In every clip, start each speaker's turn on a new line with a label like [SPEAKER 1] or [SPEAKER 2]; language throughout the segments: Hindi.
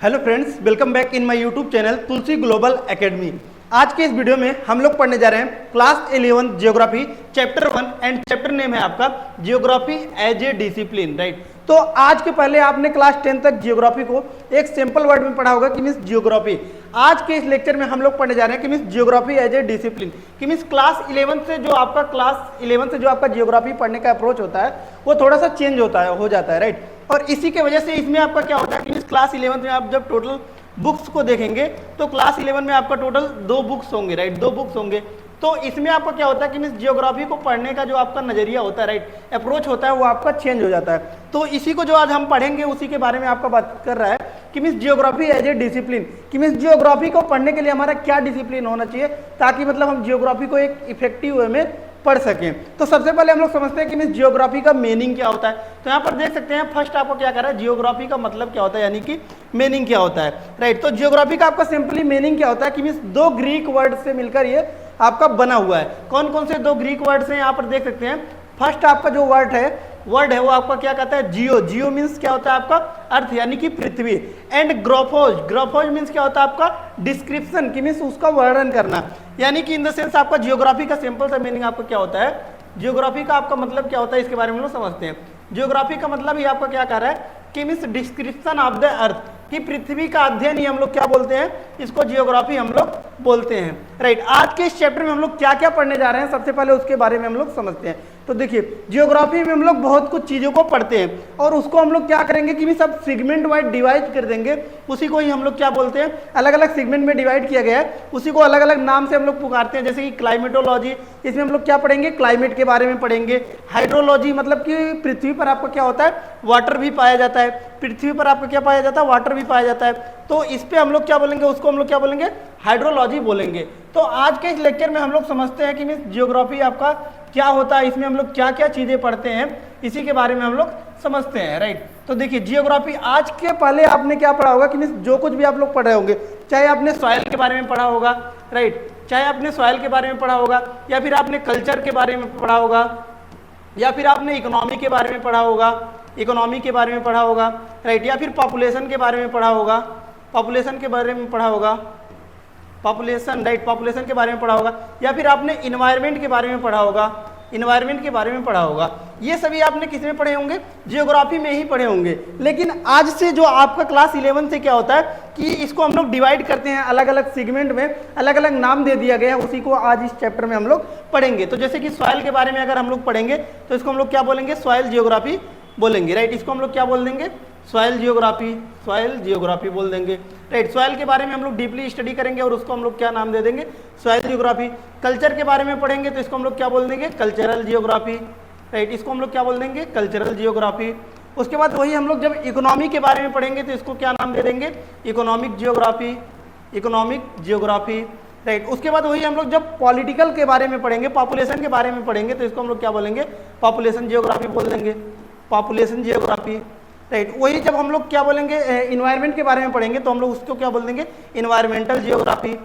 [SPEAKER 1] Hello friends, welcome back in my YouTube channel Tulsi global academy. आज के इस वीडियो में हम लोग पढ़ने जा रहे हैं class 11 geography chapter 1 and chapter name है आपका geography as a discipline, right. तो आज के पहले आपने क्लास 10 तक जियोग्राफी को एक सिंपल वर्ड में पढ़ा होगा कि मीन्स जियोग्राफी। आज के इस लेक्चर में हम लोग पढ़ने जा रहे हैं कि means geography as a discipline, कि मीन्स क्लास 11 से जो आपका जियोग्राफी पढ़ने का अप्रोच होता है वो थोड़ा सा चेंज हो जाता है, राइट। और इसी के वजह से इसमें आपका क्या होता है कि क्लास 11 में आप जब टोटल बुक्स को देखेंगे तो क्लास 11 में आपका टोटल 2 बुक्स होंगे, राइट। 2 बुक्स होंगे तो इसमें आपका क्या होता है कि मीन्स जियोग्राफी को पढ़ने का जो आपका नजरिया होता है, राइट, अप्रोच होता है, वो आपका चेंज हो जाता है। तो इसी को जो आज हम पढ़ेंगे उसी के बारे में आपका बात कर रहा है कि means geography as a discipline, कि मीन्स जियोग्राफी को पढ़ने के लिए हमारा क्या डिसिप्लिन होना चाहिए ताकि मतलब हम जियोग्राफी को एक इफेक्टिव वे में पढ़ सकें। तो सबसे पहले हम लोग समझते हैं कि मीन्स जियोग्राफी का मीनिंग क्या होता है। तो यहाँ पर देख सकते हैं फर्स्ट आपको क्या कर रहा है, जियोग्राफी का मतलब क्या होता है, यानी कि मीनिंग क्या होता है, राइट। तो जियोग्राफी का आपका सिंपली मीनिंग क्या होता है कि मीन्स 2 ग्रीक वर्ड से मिलकर ये आपका बना हुआ है। कौन कौन से 2 ग्रीक वर्ड्स हैं यहाँ पर देख सकते हैं। फर्स्ट आपका जो वर्ड है वो आपका क्या कहता है, जियो। जियो मीन्स क्या होता है आपका अर्थ यानी कि पृथ्वी। एंड ग्रोफोज, ग्रोफोज मीन्स क्या होता है आपका डिस्क्रिप्शन, कि मीन्स उसका वर्णन करना, यानी कि इन द सेंस आपका जियोग्राफी का सिंपल सा मीनिंग आपका क्या होता है, जियोग्राफी का आपका मतलब क्या होता है इसके बारे में लोग समझते हैं। जियोग्राफी का मतलब ये आपका क्या कर रहा है कि means description of the earth, कि पृथ्वी का अध्ययन ही हम लोग क्या बोलते हैं, इसको जियोग्राफी हम लोग बोलते हैं, राइट। आज के इस चैप्टर में हम लोग क्या क्या पढ़ने जा रहे हैं सबसे पहले उसके बारे में हम लोग समझते हैं। तो देखिए जियोग्राफी में हम लोग बहुत कुछ चीज़ों को पढ़ते हैं और उसको हम लोग क्या करेंगे कि सब सेगमेंट वाइज डिवाइड कर देंगे। उसी को ही हम लोग क्या बोलते हैं, अलग अलग सेगमेंट में डिवाइड किया गया है, उसी को अलग अलग नाम से हम लोग पुकारते हैं। जैसे कि क्लाइमेटोलॉजी, इसमें हम लोग क्या पढ़ेंगे, क्लाइमेट के बारे में पढ़ेंगे। हाइड्रोलॉजी मतलब कि पृथ्वी पर आपको क्या होता है, वाटर भी पाया जाता है, पृथ्वी पर आपको क्या पाया जाता है, वाटर भी पाया जाता है। तो इस पे हम लोग क्या बोलेंगे, उसको हम लोग क्या बोलेंगे, हाइड्रोलॉजी बोलेंगे। तो आज के इस लेक्चर में हम लोग समझते हैं कि मीन्स जियोग्राफी आपका क्या होता है, इसमें हम लोग क्या क्या चीजें पढ़ते हैं, इसी के बारे में हम लोग समझते हैं, राइट। तो देखिए जियोग्राफी आज के पहले आपने क्या पढ़ा होगा कि मीन्स जो कुछ भी आप लोग पढ़ रहे होंगे, चाहे आपने सॉइल के बारे में पढ़ा होगा, राइट, चाहे आपने सॉइल के बारे में पढ़ा होगा, या फिर आपने कल्चर के बारे में पढ़ा होगा, या फिर आपने इकोनॉमी के बारे में पढ़ा होगा, इकोनॉमी के बारे में पढ़ा होगा, राइट, या फिर पॉपुलेशन के बारे में पढ़ा होगा, पॉपुलेशन के बारे में पढ़ा होगा, पॉपुलेशन, राइट, पॉपुलेशन के बारे में पढ़ा होगा, या फिर आपने इन्वायरमेंट के बारे में पढ़ा होगा, इन्वायरमेंट के बारे में पढ़ा होगा। ये सभी आपने किस में पढ़े होंगे, जियोग्राफी में ही पढ़े होंगे। लेकिन आज से जो आपका क्लास 11 से क्या होता है कि इसको हम लोग डिवाइड करते हैं अलग अलग सेगमेंट में, अलग अलग नाम दे दिया गया है, उसी को आज इस चैप्टर में हम लोग पढ़ेंगे। तो जैसे कि सॉइल के बारे में अगर हम लोग पढ़ेंगे तो इसको हम लोग क्या बोलेंगे, सॉइल जियोग्राफी बोलेंगे, राइट। इसको हम लोग क्या बोल देंगे, सॉइल जियोग्राफी बोल देंगे, राइट। सॉइल के बारे में हम लोग डीपली स्टडी करेंगे और उसको हम लोग क्या नाम दे देंगे, सॉइल जियोग्राफी। कल्चर के बारे में पढ़ेंगे तो इसको हम लोग क्या बोल देंगे, कल्चरल जियोग्राफी, राइट। इसको हम लोग क्या बोल देंगे, कल्चरल जियोग्राफी। उसके बाद वही हम लोग जब इकोनॉमी के बारे में पढ़ेंगे तो इसको क्या नाम दे देंगे, economic geography, economic geography, right. उसके बाद वही हम लोग जब पॉलिटिकल के बारे में पढ़ेंगे, पॉपुलेशन के बारे में पढ़ेंगे तो इसको हम लोग क्या बोलेंगे, पॉपुलेशन जियोग्राफी बोल देंगे, पॉपुलेशन जियोग्राफी, राइट। वही जब हम लोग क्या बोलेंगे इन्वायरमेंट के बारे में पढ़ेंगे तो हम लोग उसको क्या बोल देंगे, इन्वायरमेंटल जियोग्राफी,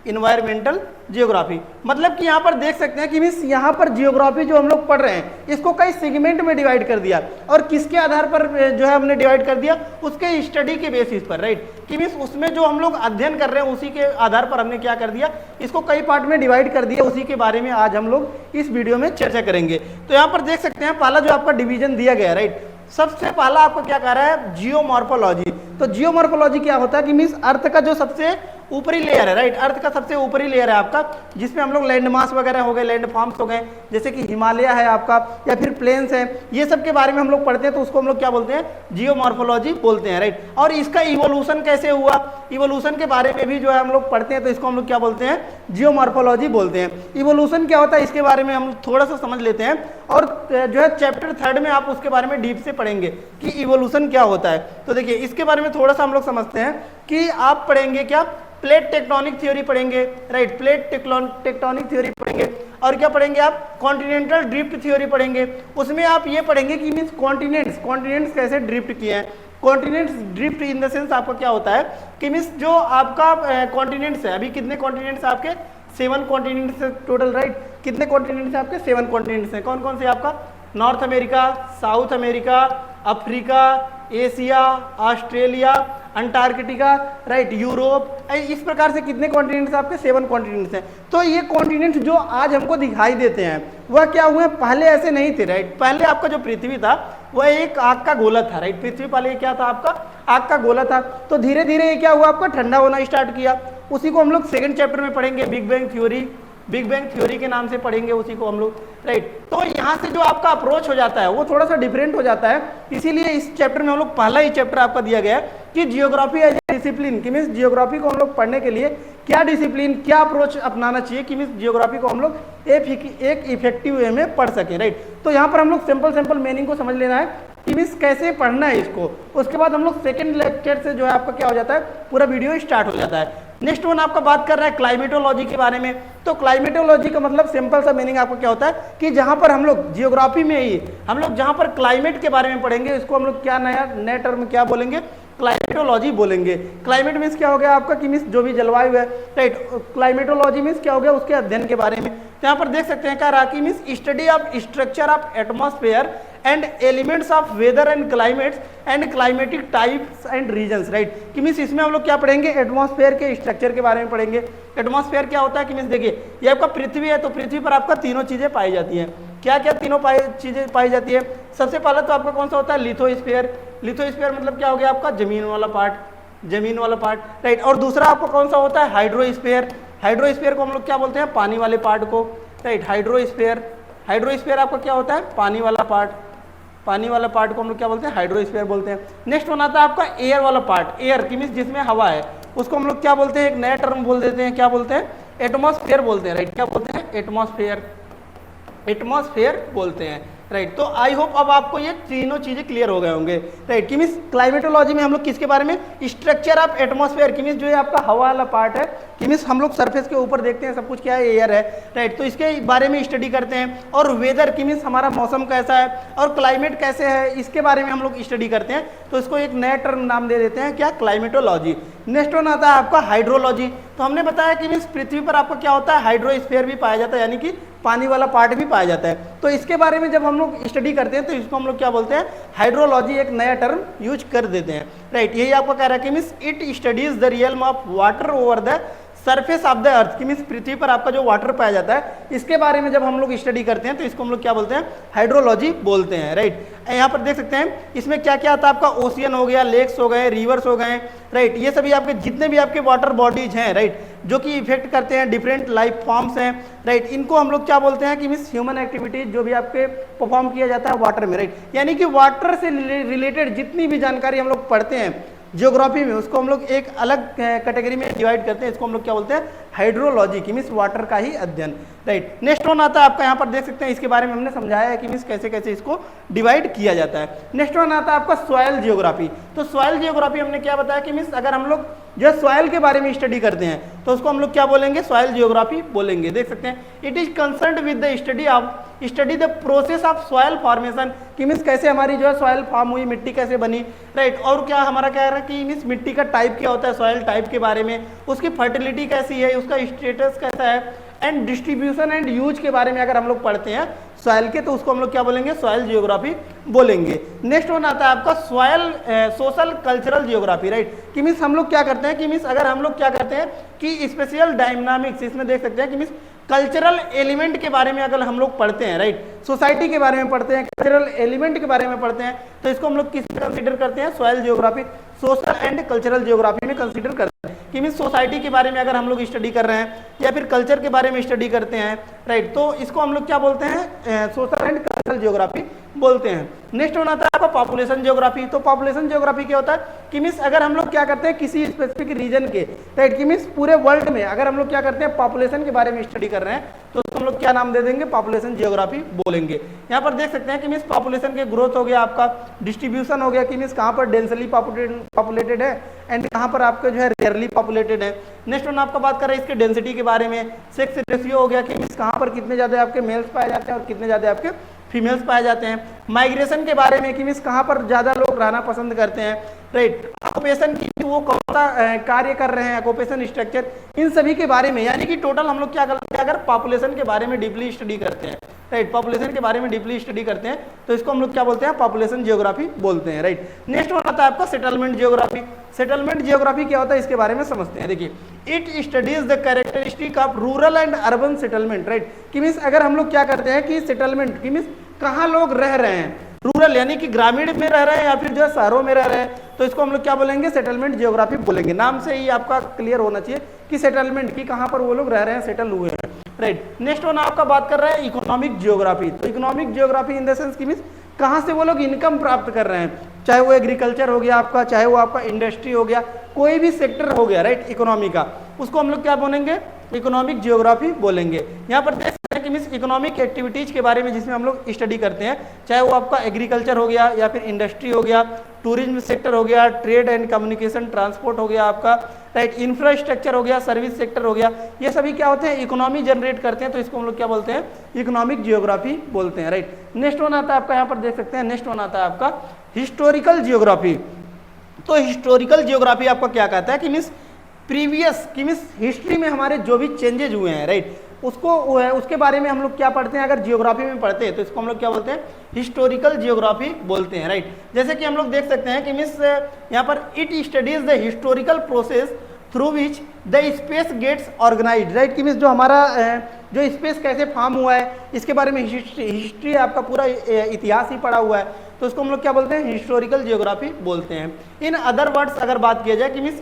[SPEAKER 1] इन्वायरमेंटल जियोग्राफी। मतलब कि यहाँ पर देख सकते हैं कि मीन्स यहाँ पर जियोग्राफी जो हम लोग पढ़ रहे हैं इसको कई सेगमेंट में डिवाइड कर दिया, और किसके आधार पर जो है हमने डिवाइड कर दिया, उसके स्टडी के बेसिस पर, राइट। कि मीन्स उसमें जो हम लोग अध्ययन कर रहे हैं उसी के आधार पर हमने क्या कर दिया, इसको कई पार्ट में डिवाइड कर दिया। उसी के बारे में आज हम लोग इस वीडियो में चर्चा करेंगे। तो यहाँ पर देख सकते हैं पहला जो आपका डिवीजन दिया गया है, राइट, सबसे पहला आपको क्या कह रहा है, जियोमॉर्फोलॉजी। तो जियोमॉर्फोलॉजी क्या होता है कि मीन्स अर्थ का जो सबसे ऊपरी लेयर है, राइट, अर्थ का सबसे ऊपरी लेयर है आपका, जिसमें हम लोग लैंड मास वगैरह हो गए, लैंड फॉर्म्स हो गए, जैसे कि हिमालय है आपका, या फिर प्लेन्स है, ये सब के बारे में हम लोग पढ़ते हैं तो उसको हम लोग क्या बोलते हैं, जियोमॉर्फोलॉजी बोलते हैं, राइट। और इसका इवोल्यूशन कैसे हुआ, इवोल्यूशन के बारे में भी जो है हम लोग पढ़ते हैं तो इसको हम लोग क्या बोलते हैं, जियोमॉर्फोलॉजी बोलते हैं। इवोल्यूशन क्या होता है इसके बारे में हम थोड़ा सा समझ लेते हैं, और जो है चैप्टर 3 में आप उसके बारे में डीप से पढ़ेंगे कि इवोल्यूशन क्या होता है। तो देखिए इसके बारे में थोड़ा सा हम लोग समझते हैं कि आप पढ़ेंगे क्या, प्लेट टेक्टोनिक थ्योरी पढ़ेंगे, राइट, प्लेट टेक्टोनिक थ्योरी पढ़ेंगे। और क्या पढ़ेंगे आप, कॉन्टिनेंटल ड्रिफ्ट थ्योरी पढ़ेंगे। उसमें आप ये पढ़ेंगे कि मीन्स कॉन्टिनेंट्स कैसे ड्रिफ्ट किए हैं। Continents drift in the sense आपका क्या होता है कि मीन्स जो आपका कॉन्टिनेंट्स है, अभी कितने कॉन्टिनेंट्स आपके, 7 कॉन्टिनेंट्स टोटल, राइट। कितने कॉन्टिनेंट्स हैं आपके, 7 कॉन्टिनेंट्स हैं। कौन कौन से आपका, north America, south America, Africa, Asia, Australia, Antarctica, right, Europe, इस प्रकार से कितने कॉन्टिनेंट्स आपके 7 कॉन्टिनेंट्स हैं। तो ये कॉन्टिनेंट्स जो आज हमको दिखाई देते हैं वह क्या हुए, पहले ऐसे नहीं थे, राइट। पहले आपका जो पृथ्वी था वह एक आग का गोला था, राइट। पृथ्वी पहले क्या था आपका, आग का गोला था। तो धीरे धीरे ये क्या हुआ, आपका ठंडा होना स्टार्ट किया। उसी को हम लोग सेकंड चैप्टर में पढ़ेंगे, big bang theory, big bang theory के नाम से पढ़ेंगे उसी को हम लोग, राइट। तो यहाँ से जो आपका अप्रोच हो जाता है वो थोड़ा सा डिफरेंट हो जाता है। इसीलिए इस चैप्टर में हम लोग पहला ही चैप्टर आपका दिया गया है कि जियोग्राफी एज ए डिसिप्लिन, कि मीन्स जियोग्राफी को हम लोग पढ़ने के लिए क्या डिसिप्लिन, क्या अप्रोच अपनाना चाहिए कि मीन्स जियोग्राफी को हम लोग एक इफेक्टिव वे में पढ़ सके, राइट। तो यहाँ पर हम लोग सिंपल मीनिंग को समझ लेना है कि मीन्स कैसे पढ़ना है इसको। उसके बाद हम लोग सेकेंड लेक्चर से जो है आपका क्या हो जाता है, पूरा वीडियो स्टार्ट हो जाता है। नेक्स्ट वन आपका बात कर रहा है क्लाइमेटोलॉजी के बारे में। तो क्लाइमेटोलॉजी का मतलब सिंपल सा मीनिंग आपको क्या होता है कि जहां पर हम लोग जियोग्राफी में ही हम लोग जहां पर क्लाइमेट के बारे में पढ़ेंगे, इसको हम लोग क्या नया टर्म क्या बोलेंगे, क्लाइमेटोलॉजी बोलेंगे। क्लाइमेट मीन्स क्या हो गया आपका कि मीन्स जो भी जलवायु है, राइट। क्लाइमेटोलॉजी मीन्स क्या हो गया, उसके अध्ययन के बारे में। तो यहाँ पर देख सकते हैं क्या रहा कि means study of structure of atmosphere and elements of weather and climates and climatic types and regions, right. कि मीन्स इसमें हम लोग क्या पढ़ेंगे, एटमॉस्फेयर के स्ट्रक्चर के बारे में पढ़ेंगे। एटमॉस्फेयर क्या होता है कि मीन्स देखिए ये आपका पृथ्वी है, तो पृथ्वी पर आपका तीनों चीजें पाई जाती हैं। क्या क्या तीनों चीजें पाई जाती है, सबसे पहले तो आपका कौन सा होता है, लिथोस्फीयर। लिथोस्फीयर मतलब क्या हो गया आपका, जमीन वाला पार्ट, राइट। और दूसरा आपको कौन सा होता है, हाइड्रोस्फीयर। हाइड्रोस्फीयर को हम लोग क्या बोलते हैं, पानी वाले पार्ट को, राइट। हाइड्रोस्फीयर आपका क्या होता है, पानी वाला पार्ट को हम लोग क्या बोलते हैं, हाइड्रोस्फीयर बोलते हैं। नेक्स्ट वन आता है आपका एयर वाला पार्ट। एयर की मीन्स जिसमें हवा है, उसको हम लोग क्या बोलते हैं, एक नया टर्म बोल देते हैं, क्या बोलते हैं, एटमॉस्फेयर बोलते हैं, राइट। क्या बोलते हैं, एटमॉस्फेयर बोलते हैं, राइट। तो आई होप अब आपको ये तीनों चीजें क्लियर हो गए होंगे, राइट। कि मीन्स क्लाइमेटोलॉजी में हम लोग किसके बारे में, स्ट्रक्चर ऑफ एटमॉस्फेयर, की मीन्स जो है आपका हवा वाला पार्ट है, कि मीन्स हम लोग सरफेस के ऊपर देखते हैं सब कुछ क्या है, एयर है, राइट। तो इसके बारे में स्टडी करते हैं। और वेदर की मीन्स हमारा मौसम कैसा है और क्लाइमेट कैसे है, इसके बारे में हम लोग स्टडी करते हैं। तो इसको एक नया टर्म नाम दे देते हैं क्या, क्लाइमेटोलॉजी। नेक्स्ट वन आता है आपका हाइड्रोलॉजी। तो हमने बताया कि मीन्स पृथ्वी पर आपका क्या होता है, हाइड्रोस्फीयर भी पाया जाता है, यानी कि पानी वाला पार्ट भी पाया जाता है। तो इसके बारे में जब हम लोग स्टडी करते हैं तो इसको हम लोग क्या बोलते हैं, हाइड्रोलॉजी, एक नया टर्म यूज कर देते हैं, राइट। यही आपको कह रहा है कि means it studies the realm of water over the surface of the earth, की मीन्स पृथ्वी पर आपका जो वाटर पाया जाता है, इसके बारे में जब हम लोग स्टडी करते हैं तो इसको हम लोग क्या बोलते हैं, हाइड्रोलॉजी बोलते हैं, राइट। यहाँ पर देख सकते हैं इसमें क्या क्या आता है आपका, ओशियन हो गया, लेक्स हो गए, रिवर्स हो गए, राइट। ये सभी आपके जितने भी आपके वाटर बॉडीज हैं, राइट, जो कि इफेक्ट करते हैं डिफरेंट लाइफ फॉर्म्स हैं, राइट। इनको हम लोग क्या बोलते हैं कि मीन्स ह्यूमन एक्टिविटीज जो भी आपके परफॉर्म किया जाता है वाटर में, राइट। यानी कि वाटर से रिलेटेड जितनी भी जानकारी हम लोग पढ़ते हैं ज्योग्राफी में, उसको हम लोग एक अलग कैटेगरी में डिवाइड करते हैं। इसको हम लोग क्या बोलते हैं, हाइड्रोलॉजी, की मीन्स वाटर का ही अध्ययन, राइट। नेक्स्ट वन आता है आपका, यहाँ पर देख सकते हैं इसके बारे में हमने समझाया है कि मीन्स कैसे कैसे इसको डिवाइड किया जाता है। नेक्स्ट वन आता है आपका सॉइल जियोग्राफी। तो सॉइल जियोग्राफी हमने क्या बताया कि मीन्स अगर हम लोग जो सॉइल के बारे में स्टडी करते हैं तो उसको हम लोग क्या बोलेंगे, सॉइल जियोग्राफी बोलेंगे। देख सकते हैं it is concerned with the study the process of soil formation, कि मीन्स कैसे हमारी जो है सॉइल फॉर्म हुई, मिट्टी कैसे बनी, राइट। और क्या हमारा क्या है कि मीन्स मिट्टी का टाइप क्या होता है, सॉइल टाइप के बारे में, उसकी फर्टिलिटी कैसी है, उसका स्टेटस कैसा है, एंड डिस्ट्रीब्यूशन एंड यूज के बारे में अगर हम लोग पढ़ते हैं सॉइल के, तो उसको हम लोग क्या बोलेंगे, सॉइल जियोग्राफी बोलेंगे। नेक्स्ट वन आता है आपका soil social cultural geography, right. कि मीन्स हम लोग क्या करते हैं कि मीन्स अगर हम लोग क्या करते हैं कि स्पेशल डायनामिक्स, इसमें देख सकते हैं कि मीन्स कल्चरल एलिमेंट के बारे में अगर हम लोग पढ़ते हैं, राइट, सोसाइटी के बारे में पढ़ते हैं, कल्चरल एलिमेंट के बारे में पढ़ते हैं, तो इसको हम लोग किस में कंसीडर करते हैं, soil geography, social and cultural geography में कंसीडर करते हैं। कि मीन्स सोसाइटी के बारे में अगर हम लोग स्टडी कर रहे हैं या फिर कल्चर के बारे में स्टडी करते हैं, राइट, तो इसको हम लोग क्या बोलते हैं, सोशल एंड कल्चरल जियोग्राफी बोलते हैं। नेक्स्ट वन आता है आपका पॉपुलेशन जियोग्राफी। तो पॉपुलेशन जियोग्राफी क्या होता है कि मीन्स अगर हम लोग क्या करते हैं किसी स्पेसिफिक रीजन के, राइट, कि मीन्स पूरे वर्ल्ड में अगर हम लोग क्या करते हैं पॉपुलेशन के बारे में स्टडी कर रहे हैं तो उसको हम लोग क्या नाम दे देंगे, पॉपुलेशन जियोग्राफी बोलेंगे। यहाँ पर देख सकते हैं कि मीन्स पॉपुलेशन के ग्रोथ हो गया, आपका डिस्ट्रीब्यूशन हो गया, कि मीन्स कहाँ पर डेंसली पॉपुलेटेड है एंड कहाँ पर आपका जो है रेयरली पॉपुलेटेड है। नेक्स्ट वन आपका बात कर रहे हैं इसके डेंसिटी के बारे में, सेक्स रेशियो हो गया, कि मीन्स कहाँ पर कितने ज़्यादा आपके मेल्स पाए जाते हैं और कितने ज़्यादा आपके फीमेल्स पाए जाते हैं। माइग्रेशन के बारे में, कि मीन्स कहाँ पर ज़्यादा लोग रहना पसंद करते हैं, राइट। ऑक्यूपेशन की वो कौन सा कार्य कर रहे हैं, ऑक्यूपेशन स्ट्रक्चर, इन सभी के बारे में, यानी कि टोटल हम लोग क्या करते हैं अगर पॉपुलेशन के बारे में डीपली स्टडी करते हैं राइट, पॉपुलेशन के बारे में डीपली स्टडी करते हैं तो इसको हम लोग क्या बोलते हैं, पॉपुलेशन जियोग्राफी बोलते हैं, राइट। नेक्स्ट वन आता है आपका सेटलमेंट जियोग्राफी। सेटलमेंट जियोग्राफी क्या होता है इसके बारे में समझते हैं। देखिए, it studies the characteristic of rural and urban settlement, right. कि मीन्स अगर हम लोग क्या करते हैं कि सेटलमेंट की मीन्स कहाँ लोग रह रहे हैं, रूरल यानी कि ग्रामीण में रह रहे हैं या फिर जो है शहरों में रह रहे हैं, तो इसको हम लोग क्या बोलेंगे, सेटलमेंट जियोग्राफी बोलेंगे। नाम से ही आपका क्लियर होना चाहिए कि सेटलमेंट की कहाँ पर वो लोग रह रहे हैं, सेटल हुए हैं, राइट। नेक्स्ट वन आपका बात कर रहा है इकोनॉमिक जियोग्राफी। तो economic geography in the sense की मीन्स कहाँ से वो लोग इनकम प्राप्त कर रहे हैं, चाहे वो एग्रीकल्चर हो गया आपका, चाहे वो आपका इंडस्ट्री हो गया, कोई भी सेक्टर हो गया, राइट, इकोनॉमी का, उसको हम लोग क्या बोलेंगे, इकोनॉमिक जियोग्राफी बोलेंगे। यहाँ पर देख सकते हैं कि मीन्स इकोनॉमिक एक्टिविटीज के बारे में जिसमें हम लोग स्टडी करते हैं, चाहे वो आपका एग्रीकल्चर हो गया या फिर इंडस्ट्री हो गया, टूरिज्म सेक्टर हो गया, ट्रेड एंड कम्युनिकेशन, ट्रांसपोर्ट हो गया आपका, राइट, इंफ्रास्ट्रक्चर हो गया, सर्विस सेक्टर हो गया, ये सभी क्या होते हैं, इकोनॉमी जनरेट करते हैं, तो इसको हम लोग क्या बोलते हैं, इकोनॉमिक जियोग्राफी बोलते हैं, राइट। नेक्स्ट वन आता है आपका, यहाँ पर देख सकते हैं, नेक्स्ट वन आता है आपका हिस्टोरिकल जियोग्राफी। तो हिस्टोरिकल जियोग्राफी आपका क्या कहता है कि मीन्स प्रीवियस की मीन्स हिस्ट्री में हमारे जो भी चेंजेज हुए हैं, राइट, उसको उसके बारे में हम लोग क्या पढ़ते हैं, अगर जियोग्राफी में पढ़ते हैं तो इसको हम लोग क्या बोलते हैं, हिस्टोरिकल जियोग्राफी बोलते हैं, राइट। जैसे कि हम लोग देख सकते हैं कि मीन्स यहाँ पर it studies the historical process through which the space gets organise, right. कि मीन्स जो हमारा जो स्पेस कैसे फॉर्म हुआ है इसके बारे में हिस्ट्री आपका पूरा इतिहास ही पढ़ा हुआ है, तो उसको हम लोग क्या बोलते हैं, हिस्टोरिकल जियोग्राफी बोलते हैं। इन अदर वर्ड्स अगर बात किया जाए कि means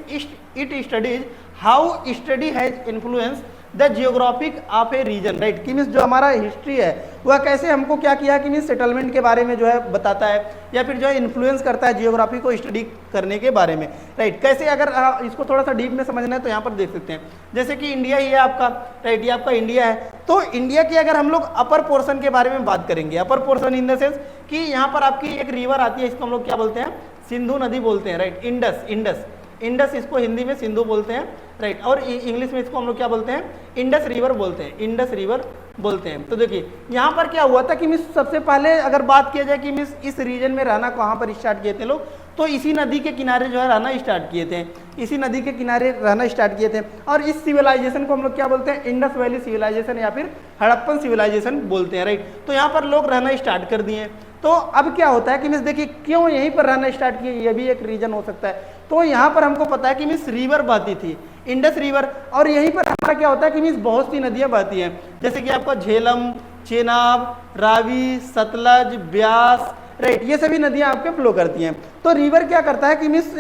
[SPEAKER 1] it studies how study has influence the geographic of a region, right. कि मीन्स जो हमारा हिस्ट्री है वह कैसे हमको क्या किया कि मीन्स सेटलमेंट के बारे में जो है बताता है या फिर जो है इन्फ्लुएंस करता है जियोग्राफी को स्टडी करने के बारे में, राइट। कैसे, अगर इसको थोड़ा सा डीप में समझना है तो यहाँ पर देख सकते हैं, जैसे कि इंडिया ही है आपका, राइट, ये आपका इंडिया है, तो इंडिया की अगर हम लोग अपर पोर्शन के बारे में बात करेंगे, upper portion in the sense कि यहाँ पर आपकी एक रिवर आती है, इसको हम लोग क्या बोलते हैं, सिंधु नदी बोलते हैं, राइट, इंडस, इंडस, इंडस इसको हिंदी में सिंधु बोलते हैं, राइट, और इंग्लिश में इसको हम लोग क्या बोलते हैं, इंडस रिवर बोलते हैं, इंडस रिवर बोलते हैं। तो देखिए यहाँ पर क्या हुआ था कि मिस सबसे पहले अगर बात किया जाए कि मिस इस रीजन में रहना कहाँ पर स्टार्ट किए थे लोग, तो इसी नदी के किनारे जो है रहना स्टार्ट किए थे, इसी नदी के किनारे रहना स्टार्ट किए थे, और इस सिविलाइजेशन को हम लोग क्या बोलते हैं, इंडस वैली सिविलाइजेशन या फिर हड़प्पन सिविलाइजेशन बोलते हैं, राइट। तो यहाँ पर लोग रहना स्टार्ट कर दिए। तो अब क्या होता है कि मिस देखिए क्यों यहीं पर रहना स्टार्ट किए, ये भी एक रीजन हो सकता है। तो यहाँ पर हमको पता है कि मिस रिवर बहती थी, इंडस रिवर, और यहीं पर हमारा क्या होता है कि मिस बहुत सी नदियाँ बहती हैं, जैसे कि आपका झेलम, चेनाब, रावी, सतलज, ब्यास, राइट, ये सभी नदियाँ आपके फ्लो करती हैं। तो रिवर क्या करता है कि मिस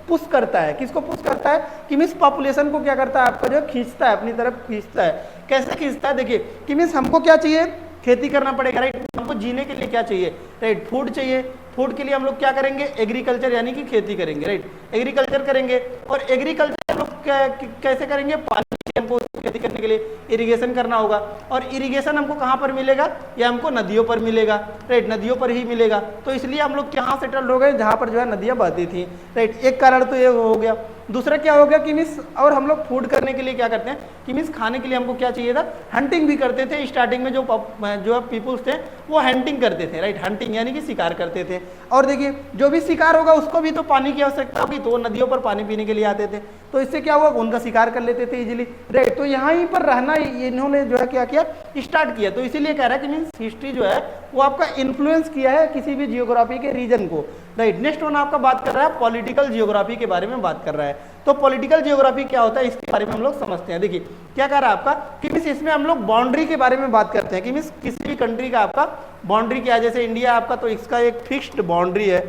[SPEAKER 1] पुश करता है, किसको पुश करता है कि मिस पॉपुलेशन को क्या करता है, आपका जो खींचता है, अपनी तरफ खींचता है। कैसे खींचता है, देखिए कि मिस हमको क्या चाहिए, खेती करना पड़ेगा, राइट, हमको जीने के लिए क्या चाहिए, राइट, फूड चाहिए, फूड के लिए हम लोग क्या करेंगे, एग्रीकल्चर यानी कि खेती करेंगे, राइट, एग्रीकल्चर करेंगे, और एग्रीकल्चर हम लोग कैसे करेंगे, पानी हमको खेती करने के लिए इरिगेशन करना होगा, और इरिगेशन हमको कहाँ पर मिलेगा, या हमको नदियों पर मिलेगा, राइट, नदियों पर ही मिलेगा। तो इसलिए हम लोग कहाँ सेटल हो गए, जहाँ पर जो है नदियाँ बहती थी, राइट, एक कारण तो ये हो गया। दूसरा क्या हो गया कि मिस और हम लोग फूड करने के लिए क्या करते हैं कि मिस खाने के लिए हमको क्या चाहिए था, हंटिंग भी करते थे। स्टार्टिंग में जो पीपुल्स थे वो हंटिंग करते थे, राइट, हंटिंग यानी कि शिकार करते थे। और देखिए जो भी शिकार होगा उसको भी तो पानी की आवश्यकता होगी, तो वो नदियों पर पानी पीने के लिए आते थे, तो इससे क्या हुआ, उनका शिकार कर लेते थे इजीली, राइट। तो यहाँ पर रहना इन्होंने जो है क्या किया, स्टार्ट किया। तो इसीलिए कह रहा है कि मीन्स हिस्ट्री जो है वो आपका इन्फ्लुएंस किया है किसी भी जियोग्राफी के रीजन को, राइट। नेक्स्ट वन आपका बात कर रहा है पॉलिटिकल जियोग्राफी के बारे में बात कर रहा है। तो पॉलिटिकल जियोग्राफी क्या होता है इसके बारे में हम लोग समझते हैं। देखिए क्या कह रहा है आपका कि मिस इसमें हम लोग बाउंड्री के बारे में बात करते हैं कि मिस किसी भी कंट्री का आपका बाउंड्री क्या है, जैसे इंडिया आपका तो इसका एक फिक्स्ड बाउंड्री है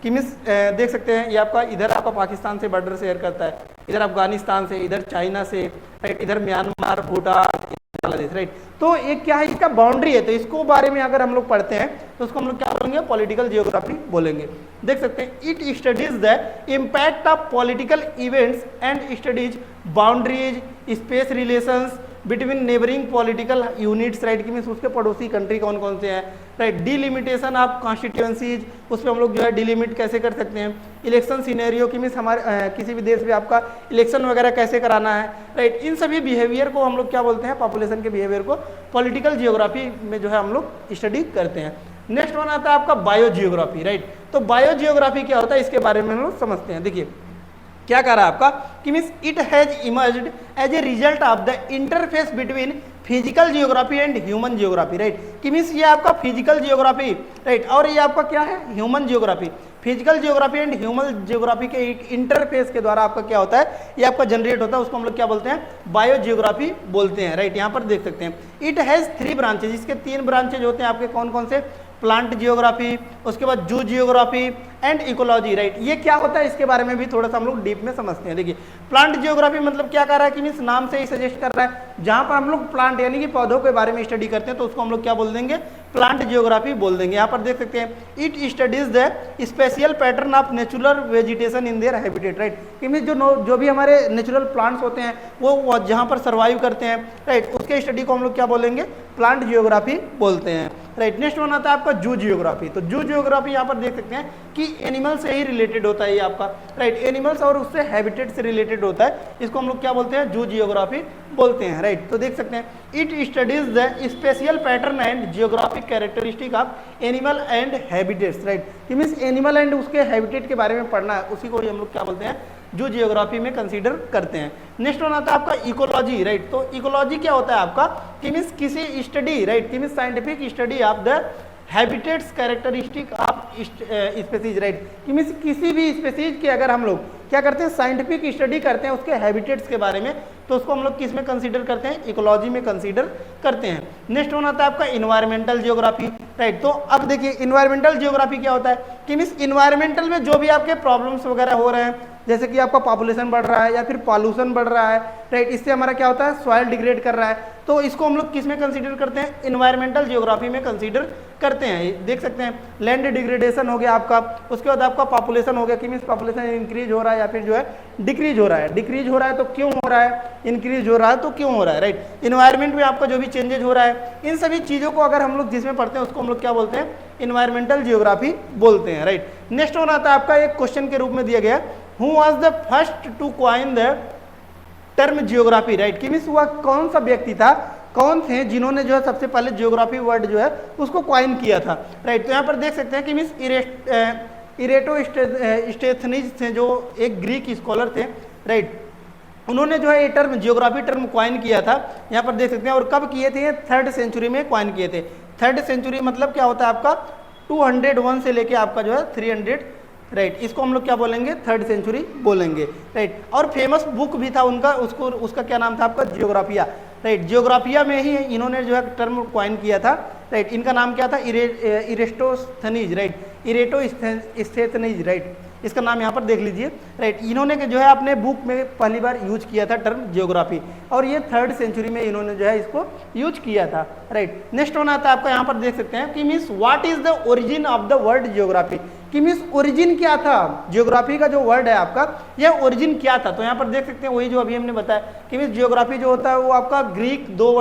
[SPEAKER 1] कि मिस देख सकते हैं ये आपका इधर आपका पाकिस्तान से बॉर्डर शेयर करता है, इधर अफगानिस्तान से, इधर चाइना से, राइट, इधर म्यांमार, भूटान, बांग्लादेश, राइट। तो एक क्या है, इसका बाउंड्री है, तो इसको बारे में अगर हम लोग पढ़ते हैं तो उसको हम लोग क्या बोलेंगे, पॉलिटिकल जियोग्राफी बोलेंगे। देख सकते हैं it studies the impact of political events and studies boundaries, space relations between neighbouring political units, right, कि मीन्स उसके पड़ोसी कंट्री कौन कौन से हैं, राइट, डिलिमिटेशन ऑफ कॉन्स्टिट्यूएंसीज, उसमें हम लोग जो है डिलिमिट कैसे कर सकते हैं, इलेक्शन सिनेरियो की मीन्स हमारे किसी भी देश में आपका इलेक्शन वगैरह कैसे कराना है, राइट, इन सभी बिहेवियर को हम लोग क्या बोलते हैं, पॉपुलेशन के बिहेवियर को पॉलिटिकल जियोग्राफी में जो है हम लोग स्टडी करते हैं। नेक्स्ट वन आता है आपका बायो जियोग्राफी, राइट। तो बायो जियोग्राफी क्या होता है इसके बारे में हम लोग समझते हैं। देखिए क्या कह रहा है आपका कि means it has emerged as a result of the interface between physical geography and human geography, right. कि मीन्स ये आपका फिजिकल जियोग्राफी, राइट, और ये आपका क्या है, human geography. Physical geography and human geography के एक इंटरफेस के द्वारा आपका क्या होता है, ये आपका जनरेट होता है, उसको हम लोग क्या बोलते हैं, बायो जियोग्राफी बोलते हैं, राइट। यहाँ पर देख सकते हैं इट हैज 3 ब्रांचेज, इसके 3 ब्रांचेज होते हैं आपके, कौन कौन से, प्लांट जियोग्राफी, उसके बाद जू जियोग्राफी एंड इकोलॉजी, राइट। ये क्या होता है इसके बारे में भी थोड़ा सा हम लोग डीप में समझते हैं। देखिए प्लांट जियोग्राफी मतलब क्या कर रहा है कि मीन्स नाम से ही सजेस्ट कर रहा है, जहां पर हम लोग प्लांट यानी कि पौधों के बारे में स्टडी करते हैं तो उसको हम लोग क्या बोल देंगे, प्लांट जियोग्राफी बोल देंगे। यहाँ पर देख सकते हैं it studies the special pattern of natural vegetation in their habitat, right. कि मीन्स जो भी हमारे नेचुरल प्लांट्स होते हैं वो जहाँ पर सर्वाइव करते हैं, राइट, उसके स्टडी को हम लोग क्या बोलेंगे, प्लांट जियोग्राफी बोलते हैं, राइट। नेक्स्ट वन आता है आपका जू जियोग्राफी। तो जू जियोग्राफी यहाँ पर देख सकते हैं कि एनिमल से ही रिलेटेड होता है ये आपका, राइट, एनिमल्स और उससे हैबिटेट से रिलेटेड होता है, इसको हम लोग क्या बोलते हैं, जू जियोग्राफी बोलते हैं, राइट। तो देख सकते हैं it studies the special pattern and geographic characteristic of animal and habitats, right. कि मीन्स एनिमल एंड उसके हैबिटेट के बारे में पढ़ना है, उसी को हम लोग क्या बोलते हैं, जो जियोग्राफी में कंसीडर करते हैं। नेक्स्ट वन आता है आपका इकोलॉजी, राइट। तो इकोलॉजी क्या होता है आपका, कि मीन्स किसी स्टडी, राइट, कि means scientific study of the habitats characteristic of species, right. कि मीन्स किसी भी स्पेसीज की अगर हम लोग क्या करते हैं, साइंटिफिक स्टडी करते हैं उसके हैबिटेट्स के बारे में, तो उसको हम लोग किस में कंसीडर करते हैं, इकोलॉजी में कंसीडर करते हैं। नेक्स्ट वन आता है आपका इन्वायरमेंटल जियोग्राफी, राइट। तो अब देखिए इन्वायरमेंटल जियोग्राफी क्या होता है, कि मीन्स इन्वायरमेंटल में जो भी आपके प्रॉब्लम्स वगैरह हो रहे हैं, जैसे कि आपका पॉपुलेशन बढ़ रहा है या फिर पॉल्यूशन बढ़ रहा है, राइट, इससे हमारा क्या होता है, सॉइल डिग्रेड कर रहा है, तो इसको हम लोग किस में कंसीडर करते हैं, इन्वायरमेंटल जियोग्राफी में कंसीडर करते हैं। देख सकते हैं लैंड डिग्रेडेशन हो गया आपका, उसके बाद आपका पॉपुलेशन हो गया, कि मीन्स पॉपुलेशन इंक्रीज हो रहा है या फिर जो है डिक्रीज हो रहा है, डिक्रीज हो रहा है तो क्यों हो रहा है, इंक्रीज हो रहा है तो क्यों हो रहा है, राइट। इन्वायरमेंट में आपका जो भी चेंजेज हो रहा है, इन सभी चीज़ों को अगर हम लोग जिसमें पढ़ते हैं उसको हम लोग क्या बोलते हैं, इन्वायरमेंटल जियोग्राफी बोलते हैं, राइट। नेक्स्ट वन आता है आपका एक क्वेश्चन के रूप में दिया गया, who was the first to coin the term geography, right. कि मीन्स वह कौन सा व्यक्ति था, कौन थे जिन्होंने जो है सबसे पहले जियोग्राफी वर्ड जो है उसको कॉइन किया था, राइट। तो यहाँ पर देख सकते हैं कि मीन्स इरेटोस्टेथनीज थे, जो एक ग्रीक स्कॉलर थे, राइट। उन्होंने जो है ये टर्म जियोग्राफी टर्म कॉइन किया था, यहाँ पर देख सकते हैं। और कब किए थे, 3rd सेंचुरी में कॉइन किए थे। 3rd सेंचुरी मतलब क्या होता है आपका 201 से लेके आपका जो है 300, राइट, इसको हम लोग क्या बोलेंगे, 3rd सेंचुरी बोलेंगे, राइट। और फेमस बुक भी था उनका, उसका क्या नाम था आपका, जियोग्राफिया, राइट। जियोग्राफिया में ही इन्होंने जो है टर्म कॉइन किया था, राइट। इनका नाम क्या था, इरेटोस्थनीज, राइट, इरेटोस्थेनीज, राइट, इसका नाम यहाँ पर देख लीजिए, राइट। इन्होंने जो है अपने बुक में पहली बार यूज किया था टर्म जियोग्राफी, और ये 3rd सेंचुरी में इन्होंने जो है इसको यूज किया था, राइट। नेक्स्ट वन आता है आपका, यहाँ पर देख सकते हैं कि means what is the origin of the word geography, कि मीन्स ओरिजिन क्या था, जियोग्राफी का जो वर्ड है आपका, यह ओरिजिन क्या था। तो यहाँ पर देख सकते हैं वही जो अभी हमने बताया कि मीन्स जियोग्राफी जो होता है वो आपका ग्रीक दो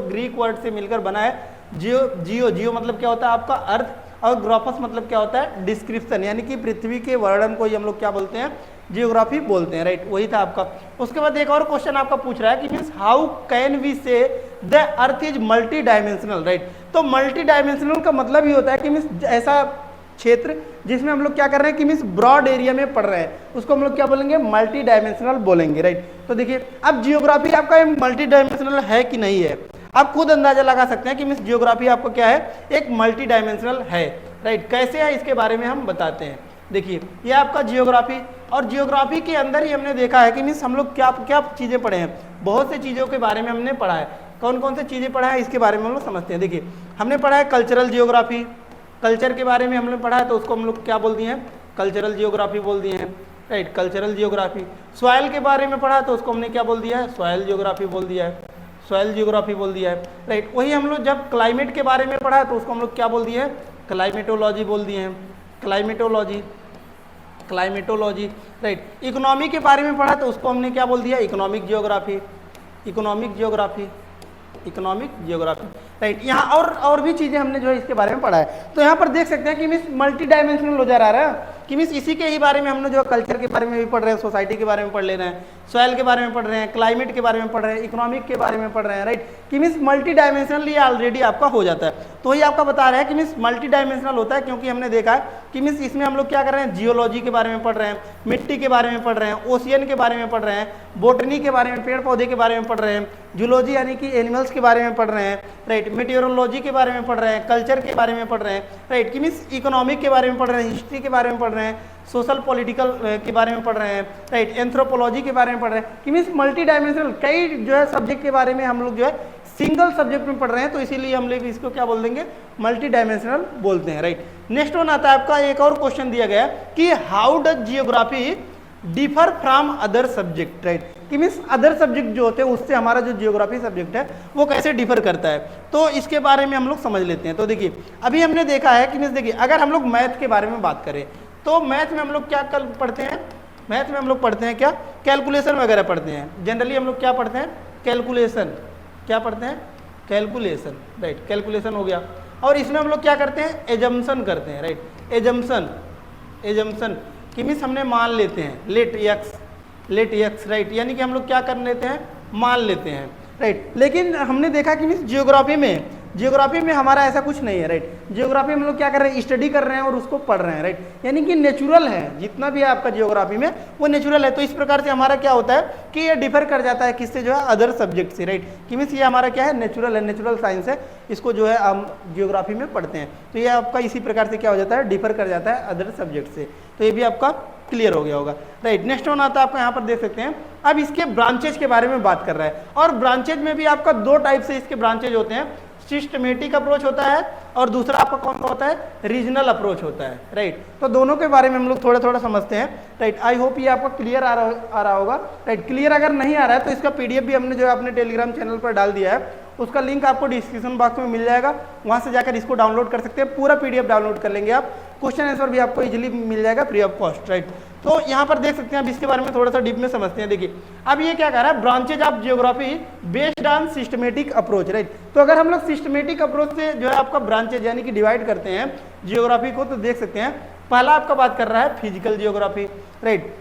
[SPEAKER 1] ग्रीक वर्ड से मिलकर बना है। जियो मतलब क्या होता है आपका अर्थ, और ग्राफस मतलब क्या होता है, डिस्क्रिप्शन, यानी कि पृथ्वी के वर्णन को ही हम लोग क्या बोलते हैं, जियोग्राफी बोलते हैं, राइट। वही था आपका। उसके बाद एक और क्वेश्चन आपका पूछ रहा है कि मीन्स हाउ कैन वी से the earth is multi dimensional, right. तो मल्टी डायमेंशनल का मतलब ही होता है कि मीन्स ऐसा क्षेत्र जिसमें हम लोग क्या कर रहे हैं, कि मीन्स ब्रॉड एरिया में पढ़ रहे हैं, उसको हम लोग क्या बोलेंगे, मल्टी डायमेंशनल बोलेंगे, राइट। तो देखिए अब जियोग्राफी आपका मल्टी डायमेंशनल है कि नहीं है, आप खुद अंदाजा लगा सकते हैं कि मीन्स जियोग्राफी आपको क्या है, एक मल्टी डायमेंशनल है, राइट। कैसे है इसके बारे में हम बताते हैं। देखिए ये आपका जियोग्राफी, और जियोग्राफी के अंदर ही हमने देखा है कि मीन्स हम लोग क्या क्या चीज़ें पढ़े हैं, बहुत सी चीज़ों के बारे में हमने पढ़ा है। कौन कौन सी चीज़ें पढ़ा है इसके बारे में हम लोग समझते हैं। देखिए हमने पढ़ा है कल्चरल जियोग्राफी, कल्चर के बारे में हमने पढ़ा है तो उसको हम लोग क्या बोल दिए हैं, कल्चरल जियोग्राफी बोल दिए हैं, राइट, कल्चरल जियोग्राफी। सॉइल के बारे में पढ़ा तो उसको हमने क्या बोल दिया है, सॉइल जियोग्राफी बोल दिया है, सॉइल जियोग्राफी बोल दिया है, राइट। वही हम लोग जब क्लाइमेट के बारे में पढ़ा है तो उसको हम लोग क्या बोल दिए हैं, क्लाइमेटोलॉजी बोल दिए हैं, क्लाइमेटोलॉजी, राइट। इकोनॉमी के बारे में पढ़ा तो उसको हमने क्या बोल दिया, इकोनॉमिक जियोग्राफी, राइट। यहाँ और भी चीज़ें हमने जो है इसके बारे में पढ़ा है। तो यहाँ पर देख सकते हैं कि मीन्स मल्टी डायमेंशनल हो जा रहा है, कि मीन्स इसी के ही बारे में हमने जो कल्चर के बारे में भी पढ़ रहे हैं, सोसाइटी के बारे में पढ़ ले रहे हैं, सॉइल के बारे में पढ़ रहे हैं, क्लाइमेट के बारे में पढ़ रहे हैं, इकोनॉमिक के बारे में पढ़ रहे हैं, राइट। कि मीन्स मल्टी डायमेंशनल ये ऑलरेडी आपका हो जाता है। तो ये आपका बता रहा है कि मीन्स मल्टी डायमेंशनल होता है, क्योंकि हमने देखा है कि मीन्स इसमें हम लोग क्या कर रहे हैं, जियोलॉजी के बारे में पढ़ रहे हैं, मिट्टी के बारे में पढ़ रहे हैं, ओशियन के बारे में पढ़ रहे हैं, बोटनी के बारे में, पेड़ पौधे के बारे में पढ़ रहे हैं, जूलॉजी यानी कि एनिमल्स के बारे में पढ़ रहे हैं, राइट, मेटीरियोलॉजी के बारे में पढ़ रहे हैं, कल्चर के बारे में पढ़ रहे हैं, राइट, कि मीन्स इकोनॉमिक के बारे में पढ़ रहे हैं, हिस्ट्री के बारे में पढ़ रहे हैं, सोशल पॉलिटिकल के बारे में पढ़ रहे हैं, राइट, एंथ्रोपोलॉजी के बारे में पढ़ रहे हैं, कि मीन्स मल्टी डायमेंशनल कई जो है सब्जेक्ट के बारे में हम लोग जो है सिंगल सब्जेक्ट में पढ़ रहे हैं, तो इसीलिए हम लोग इसको क्या बोल देंगे, मल्टी डायमेंशनल बोलते हैं, राइट। नेक्स्ट वन आता है आपका, एक और क्वेश्चन दिया गया है कि how does geography differ from other subject, right, कि मीन्स अदर सब्जेक्ट जो होते हैं उससे हमारा जो जियोग्राफी सब्जेक्ट है वो कैसे डिफर करता है, तो इसके बारे में हम लोग समझ लेते हैं। तो देखिए अभी हमने देखा है कि मीन्स देखिए अगर हम लोग मैथ के बारे में बात करें तो मैथ में हम लोग क्या कल पढ़ते हैं, मैथ में हम लोग पढ़ते हैं क्या, कैलकुलेशन वगैरह पढ़ते हैं। जनरली हम लोग क्या पढ़ते हैं, कैलकुलेशन, क्या पढ़ते हैं, कैलकुलेशन, राइट, कैलकुलेशन हो गया। और इसमें हम लोग क्या करते हैं, एजम्पशन करते हैं, राइट, एजम्पशन, एजम्पशन कि मीन्स हमने मान लेते हैं, लेट एक्स, राइट, यानी कि हम लोग क्या कर लेते हैं, मान लेते हैं, राइट। लेकिन हमने देखा कि मीन्स जियोग्राफी में हमारा ऐसा कुछ नहीं है, राइट। जियोग्राफी में हम लोग क्या कर रहे हैं, स्टडी कर रहे हैं और उसको पढ़ रहे हैं, राइट, यानी कि नेचुरल है, जितना भी है आपका जियोग्राफी में वो नेचुरल है। तो इस प्रकार से हमारा क्या होता है कि ये डिफर कर जाता है किससे, जो है अदर सब्जेक्ट से, राइट, कि मीन्स ये हमारा क्या है, नेचुरल है, नेचुरल साइंस है, इसको जो है हम जियोग्राफी में पढ़ते हैं। तो ये आपका इसी प्रकार से क्या हो जाता है, डिफर कर जाता है अदर सब्जेक्ट से। तो ये भी आपका क्लियर हो गया होगा, राइट। नेक्स्ट वन आता है आपका, यहाँ पर देख सकते हैं, अब इसके ब्रांचेज के बारे में बात कर रहा है, और ब्रांचेज में भी आपका दो टाइप से इसके ब्रांचेज होते हैं, सिस्टमेटिक अप्रोच होता है और दूसरा आपका कौन सा होता है, रीजनल अप्रोच होता है, राइट। तो दोनों के बारे में हम लोग थोड़ा थोड़ा समझते हैं, राइट। आई होप ये आपका क्लियर आ रहा होगा, राइट। क्लियर अगर नहीं आ रहा है तो इसका पीडीएफ भी हमने जो है अपने टेलीग्राम चैनल पर डाल दिया है, उसका लिंक आपको डिस्क्रिप्शन बॉक्स में मिल जाएगा, वहां से जाकर इसको डाउनलोड कर सकते हैं। पूरा पीडीएफ डाउनलोड कर लेंगे आप, क्वेश्चन आंसर भी आपको इजीली मिल जाएगा फ्री ऑफ कॉस्ट, राइट। तो यहाँ पर देख सकते हैं, अब इसके बारे में थोड़ा सा डीप में समझते हैं। देखिए अब ये क्या कह रहा है, branches of geography based on systematic approach, right. तो अगर हम लोग सिस्टमेटिक अप्रोच से जो है आपका ब्रांचेज यानी कि डिवाइड करते हैं जियोग्राफी को, तो देख सकते हैं पहला आपका बात कर रहा है फिजिकल जियोग्राफी, राइट।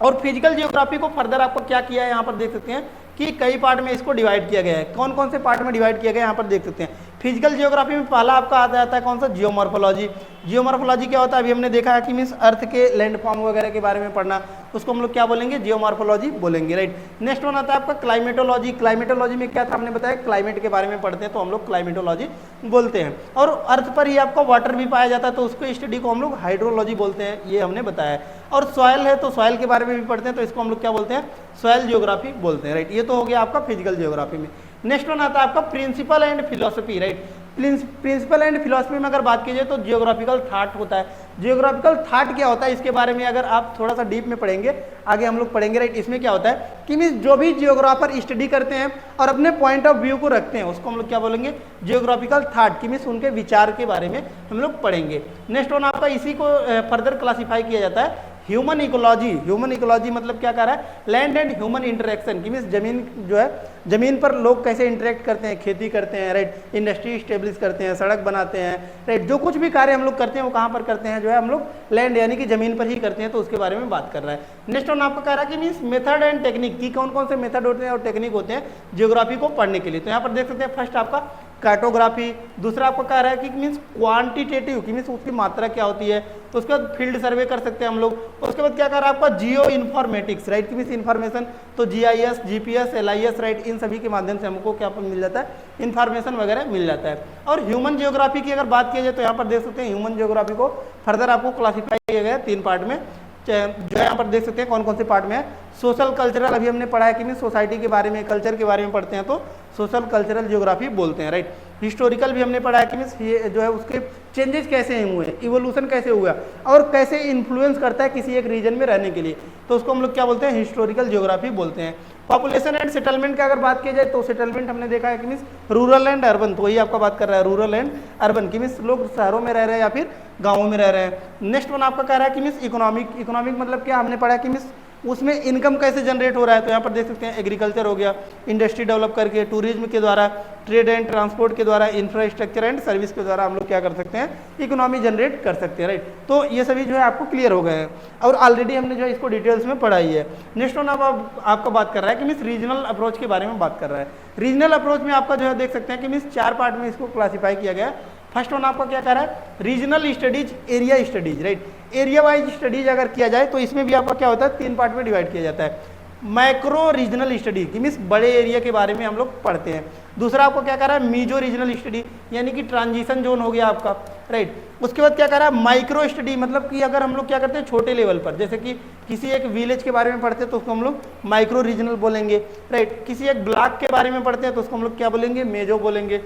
[SPEAKER 1] और फिजिकल जियोग्राफी को फर्दर आपको क्या किया है, यहाँ पर देख सकते हैं कि कई पार्ट में इसको डिवाइड किया गया है। कौन कौन से पार्ट में डिवाइड किया गया है, यहाँ पर देख सकते हैं। फिजिकल जियोग्राफी में पहला आपका आता है कौन सा, जियोमॉर्फोलॉजी। जियोमॉर्फोलॉजी क्या होता है, अभी हमने देखा है कि मीन्स अर्थ के लैंडफॉर्म वगैरह के बारे में पढ़ना, उसको हम लोग क्या बोलेंगे, जियोमॉर्फोलॉजी बोलेंगे, राइट। नेक्स्ट वन आता है आपका क्लाइमेटोलॉजी। क्लाइमेटोलॉजी में क्या था, हमने बताया क्लाइमेट के बारे में पढ़ते हैं तो हम लोग क्लाइमेटोलॉजी बोलते हैं। और अर्थ पर ही आपका वाटर भी पाया जाता है तो उसको स्टडी को हम लोग हाइड्रोलॉजी बोलते हैं, ये हमने बताया। और सॉयल है तो सॉयल के बारे में भी पढ़ते हैं तो इसको हम लोग क्या बोलते हैं, सॉयल जियोग्राफी बोलते हैं, राइट। ये तो हो गया आपका फिजिकल जियोग्राफी में। नेक्स्ट वन आता है आपका principle and philosophy, right. Principle and philosophy में अगर बात कीजिए तो जियोग्राफिकल थॉट होता है। जियोग्राफिकल थॉट क्या होता है, इसके बारे में अगर आप थोड़ा सा डीप में पढ़ेंगे, आगे हम लोग पढ़ेंगे, राइट। इसमें क्या होता है कि मीन्स जो भी जियोग्राफर स्टडी करते हैं और अपने पॉइंट ऑफ व्यू को रखते हैं उसको हम लोग क्या बोलेंगे, जियोग्राफिकल थॉट, कि मीन्स उनके विचार के बारे में हम लोग पढ़ेंगे। नेक्स्ट वन आपका इसी को फर्दर क्लासीफाई किया जाता है ह्यूमन इकोलॉजी। ह्यूमन इकोलॉजी मतलब क्या कर रहा है, लैंड एंड ह्यूमन इंटरेक्शन, कि मीन्स जमीन जो है, जमीन पर लोग कैसे इंटरेक्ट करते हैं, खेती करते हैं, राइट, इंडस्ट्री स्टेब्लिश करते हैं, सड़क बनाते हैं, राइट। जो कुछ भी कार्य हम लोग करते हैं वो कहाँ पर करते हैं, जो है हम लोग लैंड यानी कि जमीन पर ही करते हैं, तो उसके बारे में बात कर रहा है। नेक्स्ट वन आपको कह रहा है कि मीन्स मेथड एंड टेक्निक, की कौन कौन से मेथड होते हैं और टेक्निक होते हैं जियोग्राफी को पढ़ने के लिए। तो यहाँ पर देख सकते हैं फर्स्ट आपका कार्टोग्राफी, दूसरा आपको कह रहा है कि मीन्स क्वांटिटेटिव, कि मीन्स उसकी मात्रा क्या होती है, तो उसके बाद फील्ड सर्वे कर सकते हैं हम लोग। उसके बाद क्या कर रहा है आपका जियो इन्फॉर्मेटिक्स, राइट, कि मीन्स इन्फॉर्मेशन, तो GIS, GPS, LIS, राइट, इन सभी के माध्यम से हमको क्या मिल जाता है, इन्फॉर्मेशन वगैरह मिल जाता है। और ह्यूमन जियोग्राफी की अगर बात की जाए तो यहाँ पर देख सकते हैं ह्यूमन जियोग्राफी को फर्दर आपको क्लासीफाई किया गया है 3 पार्ट में, जो है यहाँ पर देख सकते हैं कौन कौन से पार्ट में है। सोशल कल्चरल, अभी हमने पढ़ा है कि मीन्स सोसाइटी के बारे में, कल्चर के बारे में पढ़ते हैं तो सोशल कल्चरल जियोग्राफी बोलते हैं, राइट। हिस्टोरिकल भी हमने पढ़ा है कि मीन्स ये जो है उसके चेंजेस कैसे हुए, इवोल्यूशन कैसे हुआ और कैसे इन्फ्लुएंस करता है किसी एक रीजन में रहने के लिए, तो उसको हम लोग क्या बोलते हैं, हिस्टोरिकल जियोग्राफी बोलते हैं। पॉपुलेशन एंड सेटलमेंट की अगर बात की जाए तो सेटलमेंट हमने देखा है कि मीन्स रूरल एंड अर्बन, तो वही आपका बात कर रहा है रूरल एंड अर्बन, की मीन्स लोग शहरों में रह रहे हैं या फिर गाँवों में रह रहे हैं। नेक्स्ट वन आपका कह रहा है कि मीन्स इकोनॉमिक, इकोनॉमिक मतलब क्या, हमने पढ़ा कि मीन्स उसमें इनकम कैसे जनरेट हो रहा है, तो यहाँ पर देख सकते हैं एग्रीकल्चर हो गया, इंडस्ट्री डेवलप करके, टूरिज्म के द्वारा, ट्रेड एंड ट्रांसपोर्ट के द्वारा, इंफ्रास्ट्रक्चर एंड सर्विस के द्वारा हम लोग क्या कर सकते हैं, इकोनॉमी जनरेट कर सकते हैं, राइट। तो ये सभी जो है आपको क्लियर हो गए हैं और ऑलरेडी हमने जो है इसको डिटेल्स में पढ़ाई है। नेक्स्ट वन अब आपका बात कर रहा है कि मीन्स रीजनल अप्रोच के बारे में बात कर रहा है। रीजनल अप्रोच में आपका जो है देख सकते हैं कि मीन्स 4 पार्ट में इसको क्लासीफाई किया गया है। फर्स्ट वन आपका क्या कह रहा है, regional studies, area studies, right. Area wise studies अगर किया जाए तो इसमें भी आपका क्या होता है, 3 पार्ट में डिवाइड किया जाता है। माइक्रो रीजनल स्टडी मीन्स बड़े एरिया के बारे में हम लोग पढ़ते हैं। दूसरा आपको क्या कर रहा है, मीजो रीजनल स्टडी यानी कि ट्रांजिशन जोन हो गया आपका, राइट। उसके बाद क्या कर रहा है, माइक्रो स्टडी मतलब कि अगर हम लोग क्या करते हैं छोटे लेवल पर, जैसे कि किसी एक विलेज के बारे में पढ़ते हैं तो उसको हम लोग माइक्रो रीजनल बोलेंगे, राइट। किसी एक ब्लॉक के बारे में पढ़ते हैं तो उसको हम लोग क्या बोलेंगे, मेजो बोलेंगे।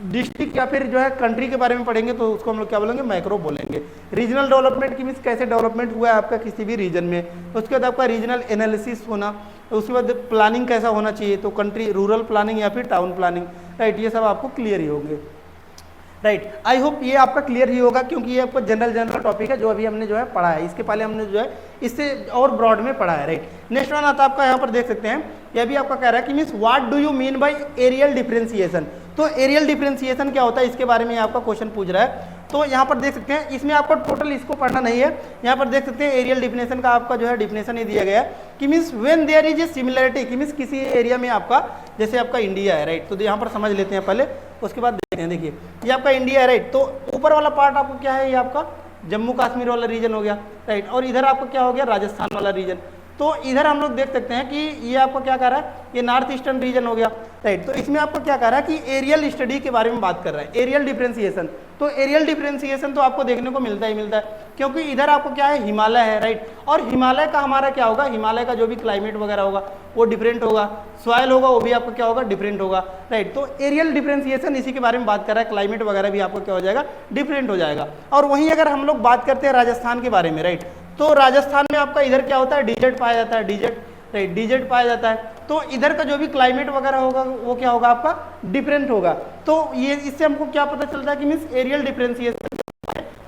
[SPEAKER 1] डिस्ट्रिक्ट या फिर जो है कंट्री के बारे में पढ़ेंगे तो उसको हम लोग क्या बोलेंगे, मैक्रो बोलेंगे। रीजनल डेवलपमेंट की मीन्स कैसे डेवलपमेंट हुआ है आपका किसी भी रीजन में। उसके बाद आपका रीजनल एनालिसिस होना, उसके बाद प्लानिंग कैसा होना चाहिए, तो कंट्री रूरल प्लानिंग या फिर टाउन प्लानिंग, राइट। ये सब आपको क्लियर ही होंगे, राइट। आई होप ये आपका क्लियर ही होगा क्योंकि ये आपका जनरल टॉपिक है जो अभी हमने जो है पढ़ा है। इसके पहले हमने जो है इससे और ब्रॉड में पढ़ा है, राइट। नेक्स्ट वन आता है आपका, यहाँ पर देख सकते हैं, यह भी आपका कह रहा है कि means what do you mean by areal differentiation. तो एरियल डिफरेंशिएशन क्या होता है इसके बारे में आपका क्वेश्चन पूछ रहा है। तो यहाँ पर देख सकते हैं, इसमें आपको टोटल इसको पढ़ना नहीं है। यहाँ पर देख सकते हैं एरियल डिफिनेशन का आपका जो है डिफिनेशन ही दिया गया है कि means when there is a similarity, कि मीन्स किसी एरिया में आपका, जैसे आपका इंडिया है, राइट। तो यहाँ पर समझ लेते हैं पहले, उसके बाद देखते हैं। देखिए ये आपका इंडिया है, राइट। तो ऊपर वाला पार्ट आपको क्या है, ये आपका जम्मू कश्मीर वाला रीजन हो गया, राइट। और इधर आपका क्या हो गया, राजस्थान वाला रीजन। तो इधर हम लोग देख सकते हैं कि ये आपको क्या कर रहा है, ये नॉर्थ ईस्टर्न रीजन हो गया, राइट। तो इसमें आपको क्या कर रहा है कि एरियल स्टडी के बारे में बात कर रहा है, एरियल डिफरेंशिएशन। तो एरियल डिफरेंशिएशन तो आपको देखने को मिलता ही मिलता है क्योंकि इधर आपको क्या है, हिमालय है, राइट। और हिमालय का हमारा क्या होगा, हिमालय का जो भी क्लाइमेट वगैरह होगा वो डिफरेंट होगा, सॉइल होगा वो भी आपको क्या होगा, डिफरेंट होगा, राइट। तो एरियल डिफरेंशिएशन इसी के बारे में बात कर रहा है, क्लाइमेट वगैरह भी आपको क्या हो जाएगा, डिफरेंट हो जाएगा। और वहीं अगर हम लोग बात करते हैं राजस्थान के बारे में, राइट, तो राजस्थान में आपका इधर क्या होता है, डिजर्ट पाया जाता है, डिजर्ट, राइट, डिजर्ट पाया जाता है। तो इधर का जो भी क्लाइमेट वगैरह होगा वो क्या होगा, आपका डिफरेंट होगा। तो ये इससे हमको क्या पता चलता है कि मीन्स एरियल डिफरेंशिएशन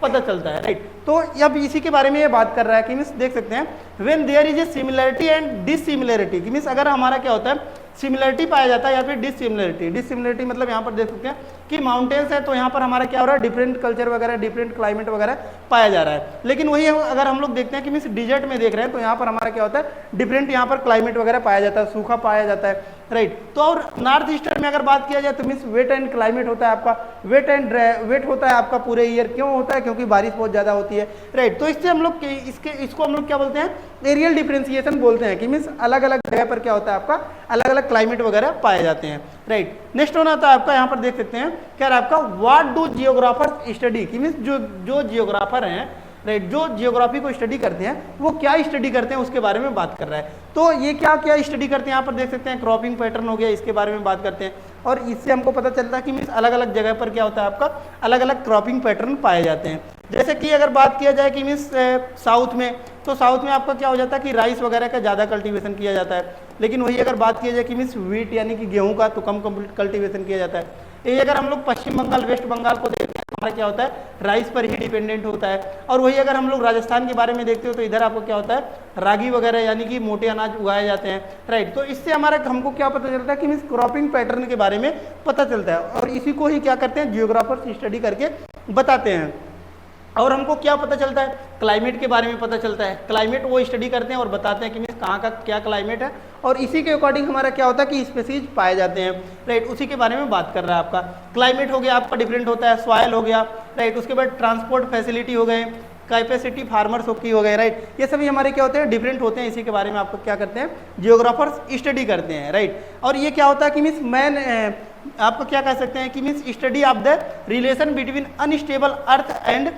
[SPEAKER 1] पता चलता है, राइट। तो अब इसी के बारे में ये बात कर रहा है कि मीन्स देख सकते हैं when there is a similarity and dissimilarity, कि मीन्स अगर हमारा क्या होता है, सिमिलरिटी पाया जाता है या फिर डिसिमिलरिटी। डिसिमिलरिटी मतलब यहाँ पर देख सकते हैं कि माउंटेन्स है तो यहाँ पर हमारा क्या हो रहा है, डिफरेंट कल्चर वगैरह, डिफरेंट क्लाइमेट वगैरह पाया जा रहा है। लेकिन वही अगर हम लोग देखते हैं कि मीन्स डिजर्ट में देख रहे हैं तो यहाँ पर हमारा क्या होता है, डिफरेंट यहाँ पर क्लाइमेट वगैरह पाया जाता है, सूखा पाया जाता है, राइट। तो और नॉर्थ ईस्टर्न में अगर बात किया जाए तो मीन्स वेट एंड क्लाइमेट होता है आपका, वेट होता है आपका पूरे ईयर। क्यों होता है, क्योंकि बारिश बहुत ज़्यादा होती है, राइट। तो इससे हम लोग इसको हम लोग क्या बोलते हैं, एरियल डिफरेंशिएशन बोलते हैं कि मीन्स अलग अलग जगह पर क्या होता है आपका, अलग अलग क्लाइमेट वगैरह पाए जाते हैं, राइट। नेक्स्ट होना था आपका, यहाँ पर देख सकते हैं क्या है आपका, व्हाट डू जियोग्राफर्स स्टडी, कि मीन्स जो जियोग्राफर हैं, राइट, जो जियोग्राफी को स्टडी करते हैं वो क्या स्टडी करते हैं उसके बारे में बात कर रहा है। तो ये क्या क्या स्टडी करते हैं, यहाँ पर देख सकते हैं क्रॉपिंग पैटर्न हो गया, इसके बारे में बात करते हैं। और इससे हमको पता चलता है कि मीन्स अलग अलग जगह पर क्या होता है आपका, अलग अलग क्रॉपिंग पैटर्न पाए जाते हैं। जैसे कि अगर बात किया जाए कि मीन्स साउथ में, तो साउथ में आपका क्या हो जाता है कि राइस वगैरह का ज़्यादा कल्टीवेशन किया जाता है। लेकिन वही अगर बात किया जाए कि मीन्स व्हीट यानी कि गेहूँ का तो कम कल्टीवेशन किया जाता है। ये अगर हम लोग पश्चिम बंगाल, वेस्ट बंगाल को देखते हैं हमारा क्या होता है, राइस पर ही डिपेंडेंट होता है। और वही अगर हम लोग राजस्थान के बारे में देखते हो तो इधर आपको क्या होता है, रागी वगैरह यानी कि मोटे अनाज उगाए जाते हैं, राइट। तो इससे हमारा हमको क्या पता चलता है कि मीन्स क्रॉपिंग पैटर्न के बारे में पता चलता है। और इसी को ही क्या करते हैं, जियोग्राफर्स स्टडी करके बताते हैं। और हमको क्या पता चलता है, क्लाइमेट के बारे में पता चलता है। क्लाइमेट वो स्टडी करते हैं और बताते हैं कि मीन्स कहाँ का क्या क्लाइमेट है, और इसी के अकॉर्डिंग हमारा क्या होता है कि स्पेसीज पाए जाते हैं, राइट। उसी के बारे में बात कर रहा है आपका। क्लाइमेट हो गया आपका डिफरेंट होता है, सॉइल हो गया, राइट। उसके बाद ट्रांसपोर्ट फैसिलिटी हो गए, कैपेसिटी फार्मर्स की हो गए, राइट। ये सभी हमारे क्या होते हैं, डिफरेंट होते हैं। इसी के बारे में आपको क्या करते हैं, जियोग्राफर्स स्टडी करते हैं, राइट। और ये क्या होता है कि मीन्स मैन आपको क्या कह सकते हैं कि means study of the relation between unstable earth and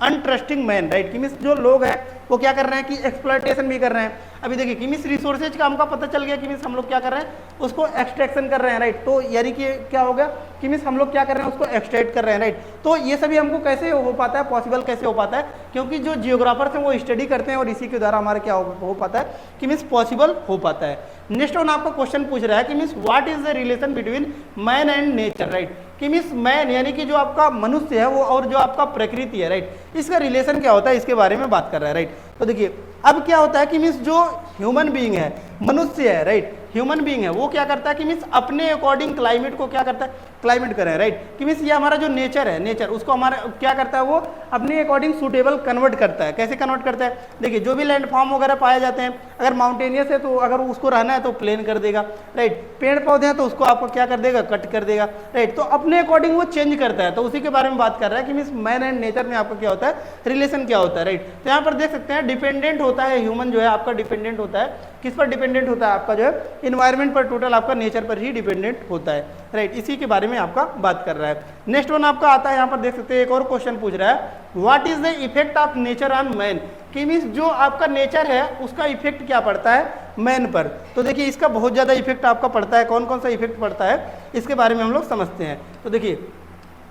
[SPEAKER 1] untrusting man, right. कि मीन्स जो लोग हैं वो क्या कर रहे हैं कि एक्सप्लॉयटेशन भी कर रहे हैं। अभी देखिए कि मीन्स रिसोर्सेज का हमको पता चल गया कि मीन्स हम लोग क्या कर रहे हैं, उसको एक्सट्रैक्शन कर रहे हैं, राइट। तो यानी कि क्या हो गया कि मीन्स हम लोग क्या कर रहे हैं, उसको एक्सट्रैक्ट कर रहे हैं, राइट। तो ये सभी हमको कैसे हो पाता है, पॉसिबल कैसे हो पाता है, क्योंकि जो जियोग्राफर्स हैं वो स्टडी करते हैं और इसी के द्वारा हमारा क्या हो पाता है कि मीन्स पॉसिबल हो पाता है। नेक्स्ट वन आपको क्वेश्चन पूछ रहा है कि means what is the relation between man and nature, right. कि मीन्स मैन यानी कि जो आपका मनुष्य है वो और जो आपका प्रकृति है, राइट, इसका रिलेशन क्या होता है, इसके बारे में बात कर रहा है, राइट। तो देखिए अब क्या होता है कि मीन्स जो ह्यूमन बीइंग है, मनुष्य है, राइट, ह्यूमन बीइंग है, वो क्या करता है कि मीन्स अपने अकॉर्डिंग क्लाइमेट को क्या करता है, क्लाइमेट कर रहे हैं, राइट। कि मीन्स ये हमारा जो नेचर है, नेचर उसको हमारा क्या करता है, वो अपने अकॉर्डिंग सूटेबल कन्वर्ट करता है। कैसे कन्वर्ट करता है, देखिए जो भी लैंडफॉर्म वगैरह पाए जाते हैं, अगर माउंटेनियस है तो अगर उसको रहना है तो प्लेन कर देगा, राइट। पेड़ पौधे हैं तो उसको आपको क्या कर देगा, कट कर देगा, राइट। तो अपने अकॉर्डिंग वो चेंज करता है। तो उसी के बारे में बात कर रहा है कि मीन्स मैन एंड नेचर में आपका क्या होता है, रिलेशन क्या होता है, राइट। तो यहाँ पर देख सकते हैं डिपेंडेंट होता है, ह्यूमन जो है आपका डिपेंडेंट होता है, किस पर डिपेंडेंट होता है, आपका जो है इन्वायरमेंट पर, टोटल आपका नेचर पर ही डिपेंडेंट होता है, राइट। इसी के बारे में आपका बात कर रहा है। नेक्स्ट वन आपका आता है, यहाँ पर देख सकते हैं एक और क्वेश्चन पूछ रहा है, what is the effect of nature on man. कि मीन्स जो आपका नेचर है उसका इफेक्ट क्या पड़ता है मैन पर। तो देखिए इसका बहुत ज़्यादा इफेक्ट आपका पड़ता है। कौन कौन सा इफेक्ट पड़ता है इसके बारे में हम लोग समझते हैं। तो देखिए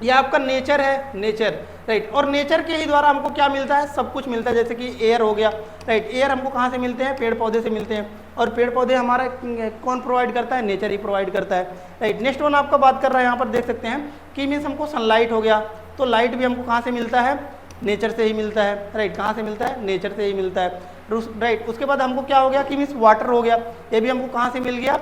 [SPEAKER 1] ये आपका नेचर है, नेचर, राइट। और नेचर के ही द्वारा हमको क्या मिलता है, सब कुछ मिलता है। जैसे कि एयर हो गया, राइट। एयर हमको कहाँ से मिलते हैं, पेड़ पौधे से मिलते हैं। और पेड़ पौधे हमारा कौन प्रोवाइड करता है, नेचर ही प्रोवाइड करता है, राइट। नेक्स्ट वन आपका बात कर रहा है, यहाँ पर देख सकते हैं कि मीन्स हमको सनलाइट हो गया, तो लाइट भी हमको कहाँ से मिलता है, नेचर से ही मिलता है, राइट। कहाँ से मिलता है, नेचर से ही मिलता है, राइट। उसके बाद हमको क्या हो गया कि मीन्स वाटर हो गया, ये भी हमको कहाँ से मिल गया,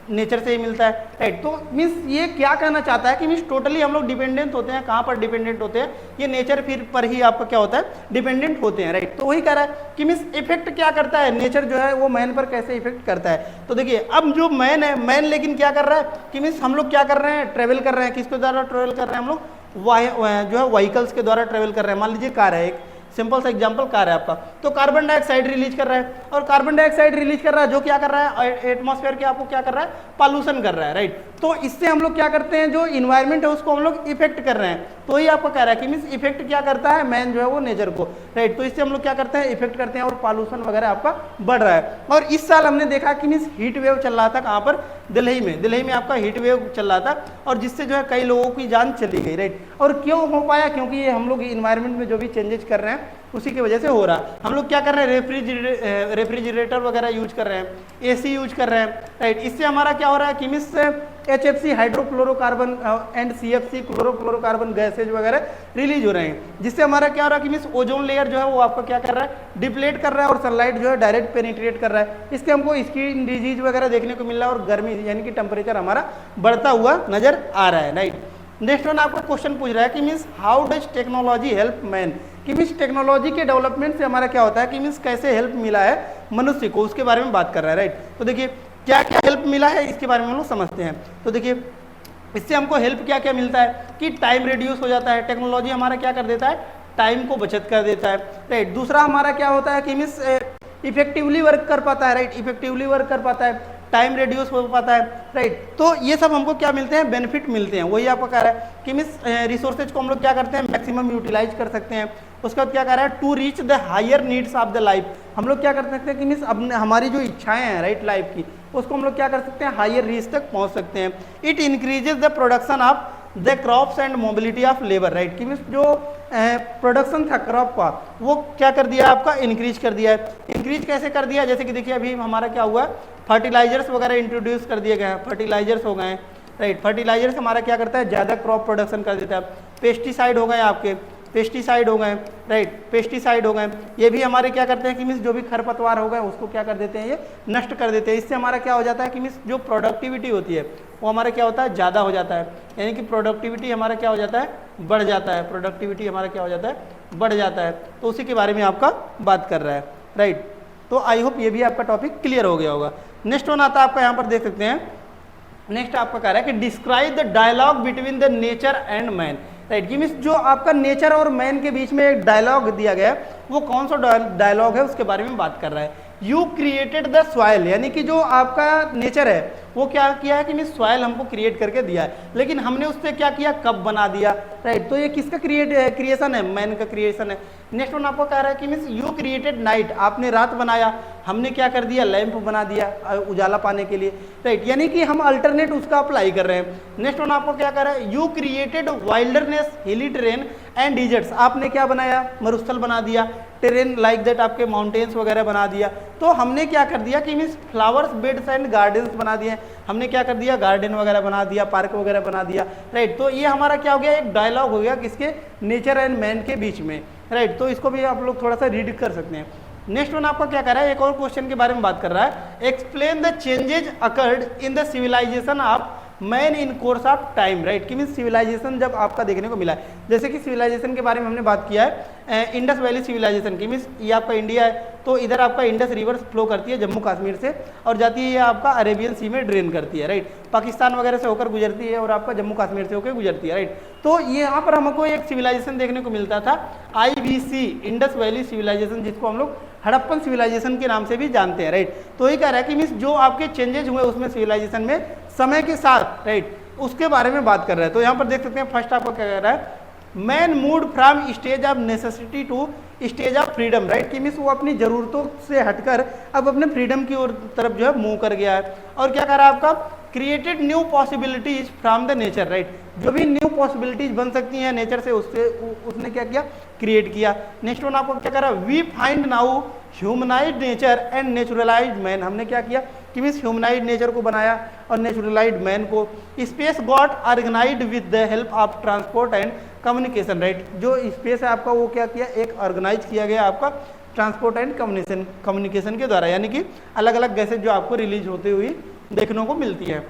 [SPEAKER 1] नेचर से ही मिलता है, राइट। तो मीन्स ये क्या कहना चाहता है कि मीन्स टोटली हम लोग डिपेंडेंट होते हैं। कहाँ पर डिपेंडेंट होते हैं, ये नेचर फिर पर ही आपका क्या होता है, डिपेंडेंट होते हैं, राइट। तो वही कह रहा है कि मीन्स इफेक्ट क्या करता है, नेचर जो है वो मैन पर कैसे इफेक्ट करता है। तो देखिए अब जो मैन है, मैन लेकिन क्या कर रहा है कि मीन्स हम लोग क्या कर रहे हैं, ट्रेवल कर रहे हैं, किसके द्वारा ट्रेवल कर रहे हैं हम लोग, जो है व्हीकल्स के द्वारा ट्रेवल कर रहे हैं। मान लीजिए कार है, एक सिंपल सा एग्जांपल कार है आपका, तो कार्बन डाइऑक्साइड रिलीज कर रहा है, और कार्बन डाइऑक्साइड रिलीज कर रहा है जो क्या कर रहा है, एटमॉस्फेयर के आपको क्या कर रहा है, पॉल्यूशन कर रहा है, राइट। तो इससे हम लोग क्या करते हैं, जो इन्वायरमेंट है उसको हम लोग इफेक्ट कर रहे हैं। तो ये आपको कह रहा है कि मीन्स इफेक्ट क्या करता है मैन जो है वो नेचर को, राइट। तो इससे हम लोग क्या करते हैं, इफेक्ट करते हैं, और पॉल्यूशन वगैरह आपका बढ़ रहा है। और इस साल हमने देखा कि मीन्स हीट वेव चल रहा था, कहाँ पर, दिल्ली में आपका हीट वेव चल रहा था, और जिससे जो है कई लोगों की जान चली गई, राइट। और क्यों हो पाया, क्योंकि ये हम लोग इन्वायरमेंट में जो भी चेंजेस कर रहे हैं उसी की वजह से हो रहा है। हम लोग क्या कर रहे हैं, रेफ्रिजरेटर वगैरह यूज कर रहे हैं, एसी यूज कर रहे हैं, राइट। इससे हमारा क्या हो रहा है कि means HFC hydrochlorocarbon and CFC chlorofluorocarbon gases वगैरह रिलीज हो रहे हैं, जिससे हमारा क्या हो रहा है कि मीन्स ओजोन लेयर जो है वो आपका क्या कर रहा है, डिप्लेट कर रहा है, और सनलाइट जो है डायरेक्ट पेनिट्रेट कर रहा है। इससे हमको स्किन डिजीज वगैरह देखने को मिल रहा है, और गर्मी यानी कि टेम्परेचर हमारा बढ़ता हुआ नजर आ रहा है, राइट। नेक्स्ट वन आपको क्वेश्चन पूछ रहा है कि means how does technology help man. कि मीन्स टेक्नोलॉजी के डेवलपमेंट से हमारा क्या होता है कि मीन्स कैसे हेल्प मिला है मनुष्य को, उसके बारे में बात कर रहा है, राइट। तो देखिए क्या क्या हेल्प मिला है इसके बारे में हम लोग समझते हैं। तो देखिए इससे हमको हेल्प क्या क्या मिलता है कि टाइम रिड्यूस हो जाता है। टेक्नोलॉजी हमारा क्या कर देता है, टाइम को बचत कर देता है, राइट। दूसरा हमारा क्या होता है कि मीन्स इफेक्टिवली वर्क कर पाता है, राइट। इफेक्टिवली वर्क कर पाता है, टाइम रिड्यूस हो पाता है, राइट। तो ये सब हमको क्या मिलते हैं, बेनिफिट मिलते हैं। वही आपको कह रहा है कि मीन्स रिसोर्सेज को हम लोग क्या करते हैं, मैक्सिमम यूटिलाइज कर सकते हैं। उसके बाद क्या कह रहा है, to reach the higher needs of the life. हम लोग क्या कर सकते हैं कि मीन्स अपने हमारी जो इच्छाएं हैं, राइट, लाइफ की, उसको हम लोग क्या कर सकते हैं, हायर रीच तक पहुंच सकते हैं। It increases the production of the crops and mobility of labour, right. कि मीन्स जो प्रोडक्शन था क्रॉप का वो क्या कर दिया आपका, इंक्रीज कर दिया है। इंक्रीज कैसे कर दिया, जैसे कि देखिए अभी हमारा क्या हुआ, फर्टिलाइजर्स वगैरह इंट्रोड्यूस कर दिए गए हैं, फर्टिलाइजर्स हो गए हैं, राइट। फर्टिलाइजर्स हमारा क्या करता है, ज़्यादा क्रॉप प्रोडक्शन कर देता है। पेस्टिसाइड हो गए आपके, पेस्टिसाइड हो गए, राइट, पेस्टिसाइड हो गए, ये भी हमारे क्या करते हैं कि मीन्स जो भी खरपतवार हो गए उसको क्या कर देते हैं, ये नष्ट कर देते हैं। इससे हमारा क्या हो जाता है कि मीन्स जो प्रोडक्टिविटी होती है वो हमारा क्या होता है, ज़्यादा हो जाता है। यानी कि प्रोडक्टिविटी हमारा क्या हो जाता है, बढ़ जाता है। प्रोडक्टिविटी हमारा क्या हो जाता है, बढ़ जाता है। तो उसी के बारे में आपका बात कर रहा है, राइट। तो आई होप ये भी आपका टॉपिक क्लियर हो गया होगा। नेक्स्ट वन आता है आपका, यहाँ पर देख सकते हैं, नेक्स्ट आपका कह रहा है कि describe the dialogue between the nature and man, right. कि मीन्स जो आपका नेचर और मैन के बीच में एक डायलॉग दिया गया है वो कौन सा डायलॉग है उसके बारे में बात कर रहा है। यू क्रिएटेड द सॉइल, यानी कि जो आपका नेचर है वो क्या किया है कि मीन्स सॉइल हमको क्रिएट करके दिया है, लेकिन हमने उससे क्या किया, कप बना दिया, राइट। तो ये किसका क्रिएशन है, मैन का क्रिएशन है। नेक्स्ट वन आपको कह रहा है कि मीन्स यू क्रिएटेड नाइट, आपने रात बनाया, हमने क्या कर दिया, लैंप बना दिया उजाला पाने के लिए, राइट। यानी कि हम अल्टरनेट उसका अप्लाई कर रहे हैं। नेक्स्ट वन आपको क्या कर रहा है, you created wilderness, hilly terrain and deserts, आपने क्या बनाया, मरुस्थल बना दिया, टेरेन लाइक दैट आपके माउंटेन्स वगैरह बना दिया। तो हमने क्या कर दिया कि means flowers beds and gardens बना दिए, हमने क्या कर दिया, गार्डन वगैरह बना दिया, पार्क वगैरह बना दिया, राइट। तो ये हमारा क्या हो गया, एक डायलॉग हो गया किसके, नेचर एंड मैन के बीच में, राइट। तो इसको भी आप लोग थोड़ा सा रीड कर सकते हैं। नेक्स्ट वन आपका क्या कर रहा है, एक और क्वेश्चन के बारे में बात कर रहा है, explain the changes occurred in the civilisation of man in course of time, right, कि मीन्स सिविलाइजेशन जब आपका देखने को मिला है, जैसे कि सिविलाइजेशन के बारे में हमने बात किया है, इंडस वैली सिविलाइजेशन की, मीन्स ये आपका इंडिया है, तो इधर आपका इंडस रिवर फ्लो करती है जम्मू कश्मीर से और जाती है आपका अरेबियन सी में ड्रेन करती है, राइट, पाकिस्तान वगैरह से होकर गुजरती है और आपका जम्मू कश्मीर से होकर गुजरती है, राइट। तो यहाँ पर हमको एक सिविलाइजेशन देखने को मिलता था IVC, इंडस वैली सिविलाइजेशन, जिसको हम लोग हड़प्पन सिविलाइजेशन के नाम से भी जानते हैं, राइट। तो ये कह रहा है कि मीन्स जो आपके चेंजेज हुए उसमें सिविलाइजेशन में समय के साथ, राइट, उसके बारे में बात कर रहा है। तो यहाँ पर देख सकते हैं फर्स्ट आपको क्या कह रहा है, man moved from stage of necessity to stage of freedom, right, कि मीन्स वो अपनी जरूरतों से हटकर अब अपने फ्रीडम की ओर तरफ जो है मूव कर गया है। और क्या कर रहा है आपका, created new possibilities from the nature, right, जो भी न्यू पॉसिबिलिटीज बन सकती हैं नेचर से उसने क्या किया, क्रिएट किया। नेक्स्ट वन आपको क्या कर रहा है, we find now humanised nature and naturalised man, हमने क्या किया कि मीन्स ह्यूमनाइज्ड नेचर को बनाया और नेचुरलाइज्ड मैन को। Space got organised with the help of transport and communication, right, जो स्पेस है आपका वो क्या किया, एक ऑर्गेनाइज किया गया आपका ट्रांसपोर्ट एंड कम्युनिकेशन के द्वारा, यानी कि अलग अलग गैसेज जो आपको रिलीज होते हुए देखने को मिलती है।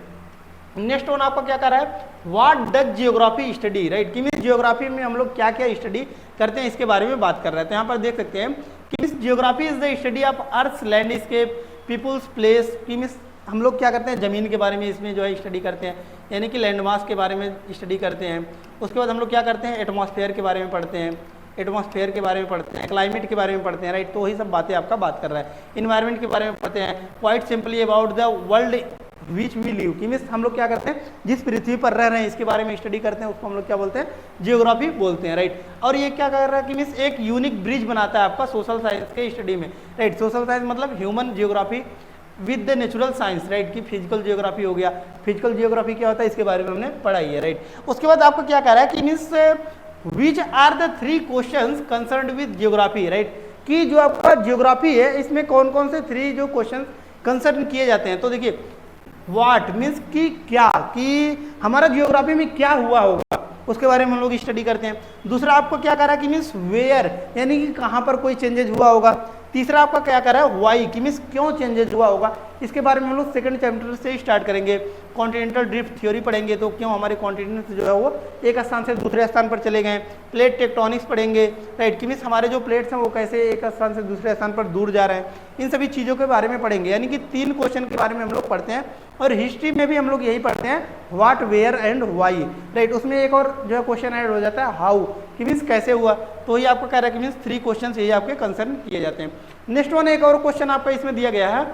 [SPEAKER 1] नेक्स्ट वन आपका क्या कर रहा है, what does geography study, right, कि मीन्स जियोग्राफी में हम लोग क्या क्या स्टडी करते हैं इसके बारे में बात कर रहे हैं। तो यहाँ पर देख सकते हैं कि means geography is the study of earth landscape peoples place, कि मीन्स हम लोग क्या करते हैं, ज़मीन के बारे में इसमें जो है स्टडी करते हैं, यानी कि लैंडमास के बारे में स्टडी करते हैं। उसके बाद हम लोग क्या करते हैं, एटमॉस्फेयर के बारे में पढ़ते हैं, एटमॉस्फेयर के बारे में पढ़ते हैं, क्लाइमेट के बारे में पढ़ते हैं, राइट, तो वही सब बातें आपका बात कर रहा है। इन्वायरमेंट के बारे में पढ़ते हैं, quite simply about the world which we live, कि मीन्स हम लोग क्या करते हैं, जिस पृथ्वी पर रह रहे हैं इसके बारे में स्टडी करते हैं, उसको हम लोग क्या बोलते हैं, जियोग्राफी बोलते हैं, राइट। और ये क्या कर रहा है कि मीन्स एक यूनिक ब्रिज बनाता है आपका सोशल साइंस के स्टडी में, राइट, सोशल साइंस मतलब human geography with the natural science, right, कि फिजिकल जियोग्राफी हो गया, फिजिकल जियोग्राफी क्या होता है इसके बारे में हमने पढ़ाई है, राइट। उसके बाद आपको क्या कह रहा है कि means which are the 3 questions concerned with geography, right, कि जो आपका जियोग्राफी है इसमें कौन कौन से 3 जो क्वेश्चन कंसर्न किए जाते हैं। तो देखिए व्हाट मीन्स कि क्या, कि हमारा जियोग्राफी में क्या हुआ होगा उसके बारे में हम लोग स्टडी करते हैं। दूसरा आपको क्या कह रहा है कि मीन्स वेयर, यानी कि कहाँ पर कोई चेंजेज हुआ होगा। तीसरा आपका क्या कर रहा है, वाई, कि मीन्स क्यों चेंजेज हुआ होगा, इसके बारे में हम लोग सेकंड चैप्टर से स्टार्ट करेंगे। कॉन्टिनेंटल ड्रिफ्ट थ्योरी पढ़ेंगे, तो क्यों हमारे कॉन्टिनेंट जो है वो एक स्थान से दूसरे स्थान पर चले गए। प्लेट टेक्टोनिक्स पढ़ेंगे, राइट, कि मीन्स हमारे जो प्लेट्स हैं वो कैसे एक स्थान से दूसरे स्थान पर दूर जा रहे हैं, इन सभी चीज़ों के बारे में पढ़ेंगे। यानी कि 3 क्वेश्चन के बारे में हम लोग पढ़ते हैं। और हिस्ट्री में भी हम लोग यही पढ़ते हैं, what, where and why, right, उसमें एक और जो है क्वेश्चन ऐड हो जाता है हाउ, कि मीन्स कैसे हुआ। तो ये आपको कह रहा है कि मीन्स 3 क्वेश्चन यही आपके कंसर्न किए जाते हैं। नेक्स्ट वन एक और क्वेश्चन आपका इसमें दिया गया है,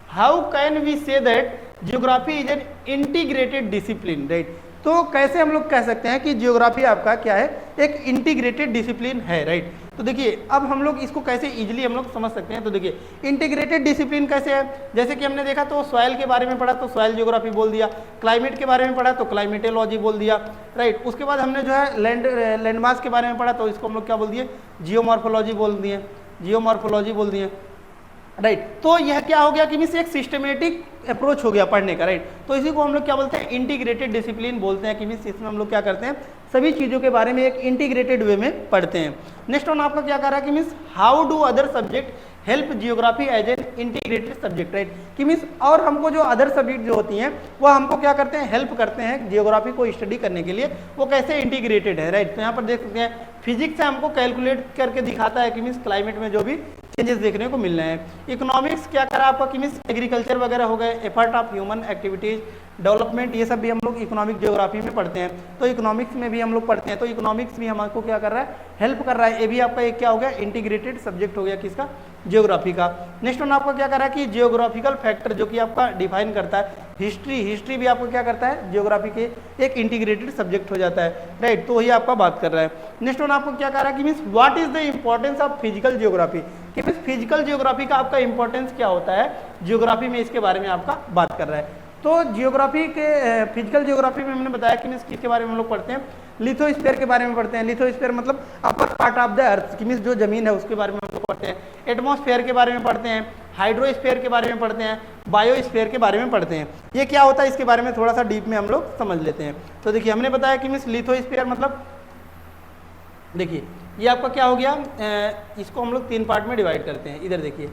[SPEAKER 1] how can we say that geography is an integrated discipline, right, तो कैसे हम लोग कह सकते हैं कि जियोग्राफी आपका क्या है, एक इंटीग्रेटेड डिसिप्लिन है, राइट। तो देखिए अब हम लोग इसको कैसे इजीली हम लोग समझ सकते हैं। तो देखिए इंटीग्रेटेड डिसिप्लिन कैसे है, जैसे कि हमने देखा तो सॉइल के बारे में पढ़ा तो सॉइल जियोग्राफी बोल दिया, क्लाइमेट के बारे में पढ़ा तो क्लाइमेटोलॉजी बोल दिया, राइट। उसके बाद हमने जो है लैंडमास के बारे में पढ़ा तो इसको हम लोग क्या बोल दिए, जियोमॉर्फोलॉजी बोल दिए, जियोमॉर्फोलॉजी बोल दिए, राइट। तो यह क्या हो गया कि मीन्स एक सिस्टमेटिक अप्रोच हो गया पढ़ने का, राइट। तो इसी को हम लोग क्या बोलते हैं, इंटीग्रेटेड डिसिप्लिन बोलते हैं, कि मीन्स इसमें हम लोग क्या करते हैं, सभी चीज़ों के बारे में एक इंटीग्रेटेड वे में पढ़ते हैं। नेक्स्ट वन आपका क्या कर रहा है कि means how do other subject help geography as an integrated subject, right, कि मीन्स और हमको जो अदर सब्जेक्ट जो होती हैं वो हमको क्या करते हैं, हेल्प करते हैं जियोग्राफी को स्टडी करने के लिए, वो कैसे इंटीग्रेटेड है, राइट। तो यहाँ पर देख सकते हैं फिजिक्स से हमको कैलकुलेट करके दिखाता है कि मीन्स क्लाइमेट में जो भी चेंजेस देखने को मिल रहे हैं। इकोनॉमिक्स क्या करा आपका कि मीन्स एग्रीकल्चर वगैरह हो गए, effort of human activities, development, ये सब भी हम लोग इकोनॉमिक जियोग्राफी में पढ़ते हैं। तो इकोनॉमिक्स में भी हम लोग पढ़ते हैं, तो इकोनॉमिक्स भी हमको क्या कर रहा है, हेल्प कर रहा है। ये भी आपका एक क्या हो गया, इंटीग्रेटेड सब्जेक्ट हो गया किसका, जियोग्राफी का। नेक्स्ट वन आपका क्या कर रहा है कि जियोग्राफिकल फैक्टर जो कि आपका डिफाइन करता है हिस्ट्री, हिस्ट्री भी आपको क्या करता है, जियोग्राफी के एक इंटीग्रेटेड सब्जेक्ट हो जाता है, राइट। तो वही आपका बात कर रहा है। नेक्स्ट वन आपको क्या कर रहा है कि means what is the importance of physical geography, कि मीन्स फिजिकल जियोग्राफी का आपका इंपॉर्टेंस क्या होता है जियोग्राफी में, इसके बारे में आपका बात कर रहा है। तो जियोग्राफी के फिजिकल जियोग्राफी में हमने बताया कि मीन्स किसके बारे में हम लोग पढ़ते हैं, लिथोस्फीयर के बारे में पढ़ते हैं। लिथोस्फीयर मतलब upper part of the earth, कि मीन्स जो जमीन है उसके बारे में हम लोग पढ़ते हैं। एटमॉस्फेयर के बारे में पढ़ते हैं, हाइड्रोस्फीयर के बारे में पढ़ते हैं, बायोस्फीयर के बारे में पढ़ते हैं। ये क्या होता है इसके बारे में थोड़ा सा डीप में हम लोग समझ लेते हैं। तो देखिए हमने बताया कि मीन्स लिथोस्फीयर मतलब देखिए ये आपका क्या हो गया, इसको हम लोग 3 पार्ट में डिवाइड करते हैं। इधर देखिए,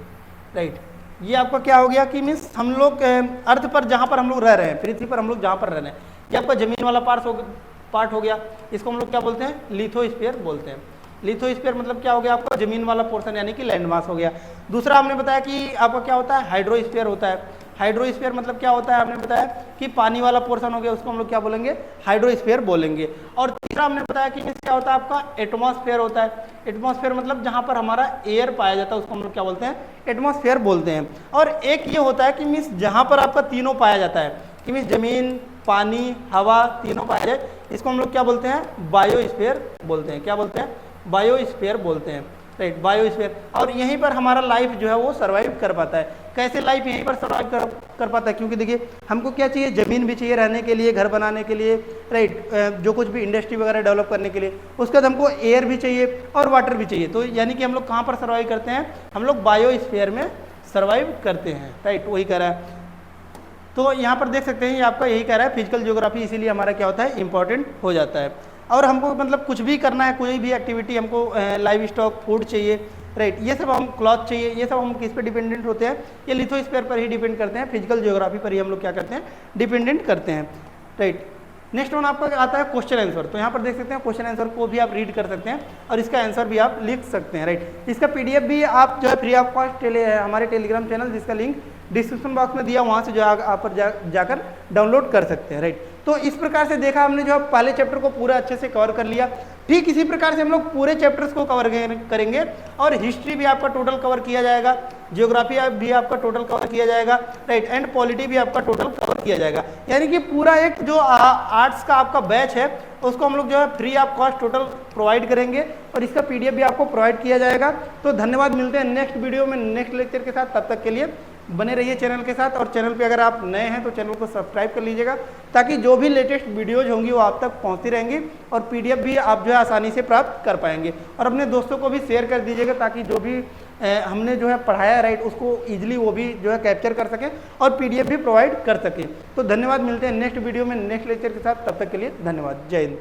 [SPEAKER 1] राइट, ये आपका क्या हो गया कि मीन्स हम लोग अर्थ पर जहाँ पर हम लोग रह रहे हैं, पृथ्वी पर हम लोग जहाँ पर रह रहे हैं, ये आपका जमीन वाला पार्ट हो गया, इसको हम लोग क्या बोलते हैं, लिथोस्फीयर बोलते हैं। लिथोस्फीयर मतलब क्या हो गया आपका, जमीन वाला पोर्शन यानी कि लैंड मास हो गया। दूसरा हमने बताया कि आपका क्या होता है, हाइड्रोस्फीयर होता है। हाइड्रोस्फीयर मतलब क्या होता है, आपने बताया कि पानी वाला पोर्शन हो गया, उसको हम लोग क्या बोलेंगे, हाइड्रोस्फीयर बोलेंगे। और तीसरा हमने बताया कि क्या होता है आपका, एटमॉस्फेयर होता है। एटमॉस्फेयर मतलब जहाँ पर हमारा एयर पाया जाता है उसको हम लोग क्या बोलते हैं, एटमॉस्फेयर बोलते हैं। और एक ये होता है कि मीन्स जहाँ पर आपका तीनों पाया जाता है, कि मीन्स जमीन, पानी, हवा तीनों पाया जाए, इसको हम लोग क्या बोलते हैं, बायोस्फीयर बोलते हैं। क्या बोलते हैं, बायोस्फीयर बोलते हैं, राइट, बायोस्फीयर। और यहीं पर हमारा लाइफ जो है वो सर्वाइव कर पाता है। कैसे लाइफ यहीं पर सर्वाइव कर पाता है, क्योंकि देखिए हमको क्या चाहिए, जमीन भी चाहिए रहने के लिए, घर बनाने के लिए, राइट, जो कुछ भी इंडस्ट्री वगैरह डेवलप करने के लिए, उसके बाद हमको एयर भी चाहिए और वाटर भी चाहिए। तो यानी कि हम लोग कहाँ पर सर्वाइव करते हैं, हम लोग बायोस्फीयर में सर्वाइव करते हैं, राइट, वही कह रहा है। तो यहाँ पर देख सकते हैं ये आपका यही कह रहा है, फिजिकल ज्योग्राफी इसीलिए हमारा क्या होता है, इंपॉर्टेंट हो जाता है। और हमको मतलब कुछ भी करना है, कोई भी एक्टिविटी, हमको लाइव स्टॉक, फूड चाहिए, राइट, ये सब हम, क्लॉथ चाहिए, ये सब हम किस पे डिपेंडेंट होते हैं, ये लिथोस्फीयर पर ही डिपेंड करते हैं, फिजिकल ज्योग्राफी पर ही हम लोग क्या करते हैं, डिपेंडेंट करते हैं, राइट। नेक्स्ट वन आपका आता है क्वेश्चन आंसर। तो यहाँ पर देख सकते हैं क्वेश्चन आंसर को भी आप रीड कर सकते हैं और इसका आंसर भी आप लिख सकते हैं, राइट। इसका पीडीएफ भी आप जो है फ्री ऑफ कॉस्ट हमारे टेलीग्राम चैनल, जिसका लिंक डिस्क्रिप्शन बॉक्स में दिया, वहाँ से जो आप जाकर डाउनलोड कर सकते हैं, राइट। तो इस प्रकार से देखा हमने, जो है पहले चैप्टर को पूरा अच्छे से कवर कर लिया। ठीक इसी प्रकार से हम लोग पूरे चैप्टर्स को कवर करेंगे और हिस्ट्री भी आपका टोटल कवर किया जाएगा, जियोग्राफी भी आपका टोटल कवर किया जाएगा, राइट, एंड पॉलिटी भी आपका टोटल कवर किया जाएगा। यानी कि पूरा एक जो आर्ट्स का आपका बैच है उसको हम लोग जो है free of cost total provide करेंगे और इसका पीडीएफ भी आपको प्रोवाइड किया जाएगा। तो धन्यवाद, मिलते हैं नेक्स्ट वीडियो में नेक्स्ट लेक्चर के साथ। तब तक के लिए बने रहिए चैनल के साथ, और चैनल पे अगर आप नए हैं तो चैनल को सब्सक्राइब कर लीजिएगा, ताकि जो भी लेटेस्ट वीडियोज होंगी वो आप तक पहुंचती रहेंगी और पीडीएफ भी आप जो है आसानी से प्राप्त कर पाएंगे। और अपने दोस्तों को भी शेयर कर दीजिएगा, ताकि जो भी हमने जो है पढ़ाया, राइट, उसको ईजिली वो भी जो है कैप्चर कर सकें और पीडीएफ भी प्रोवाइड कर सकें। तो धन्यवाद, मिलते हैं नेक्स्ट वीडियो में नेक्स्ट लेक्चर के साथ। तब तक के लिए धन्यवाद, जय हिंद।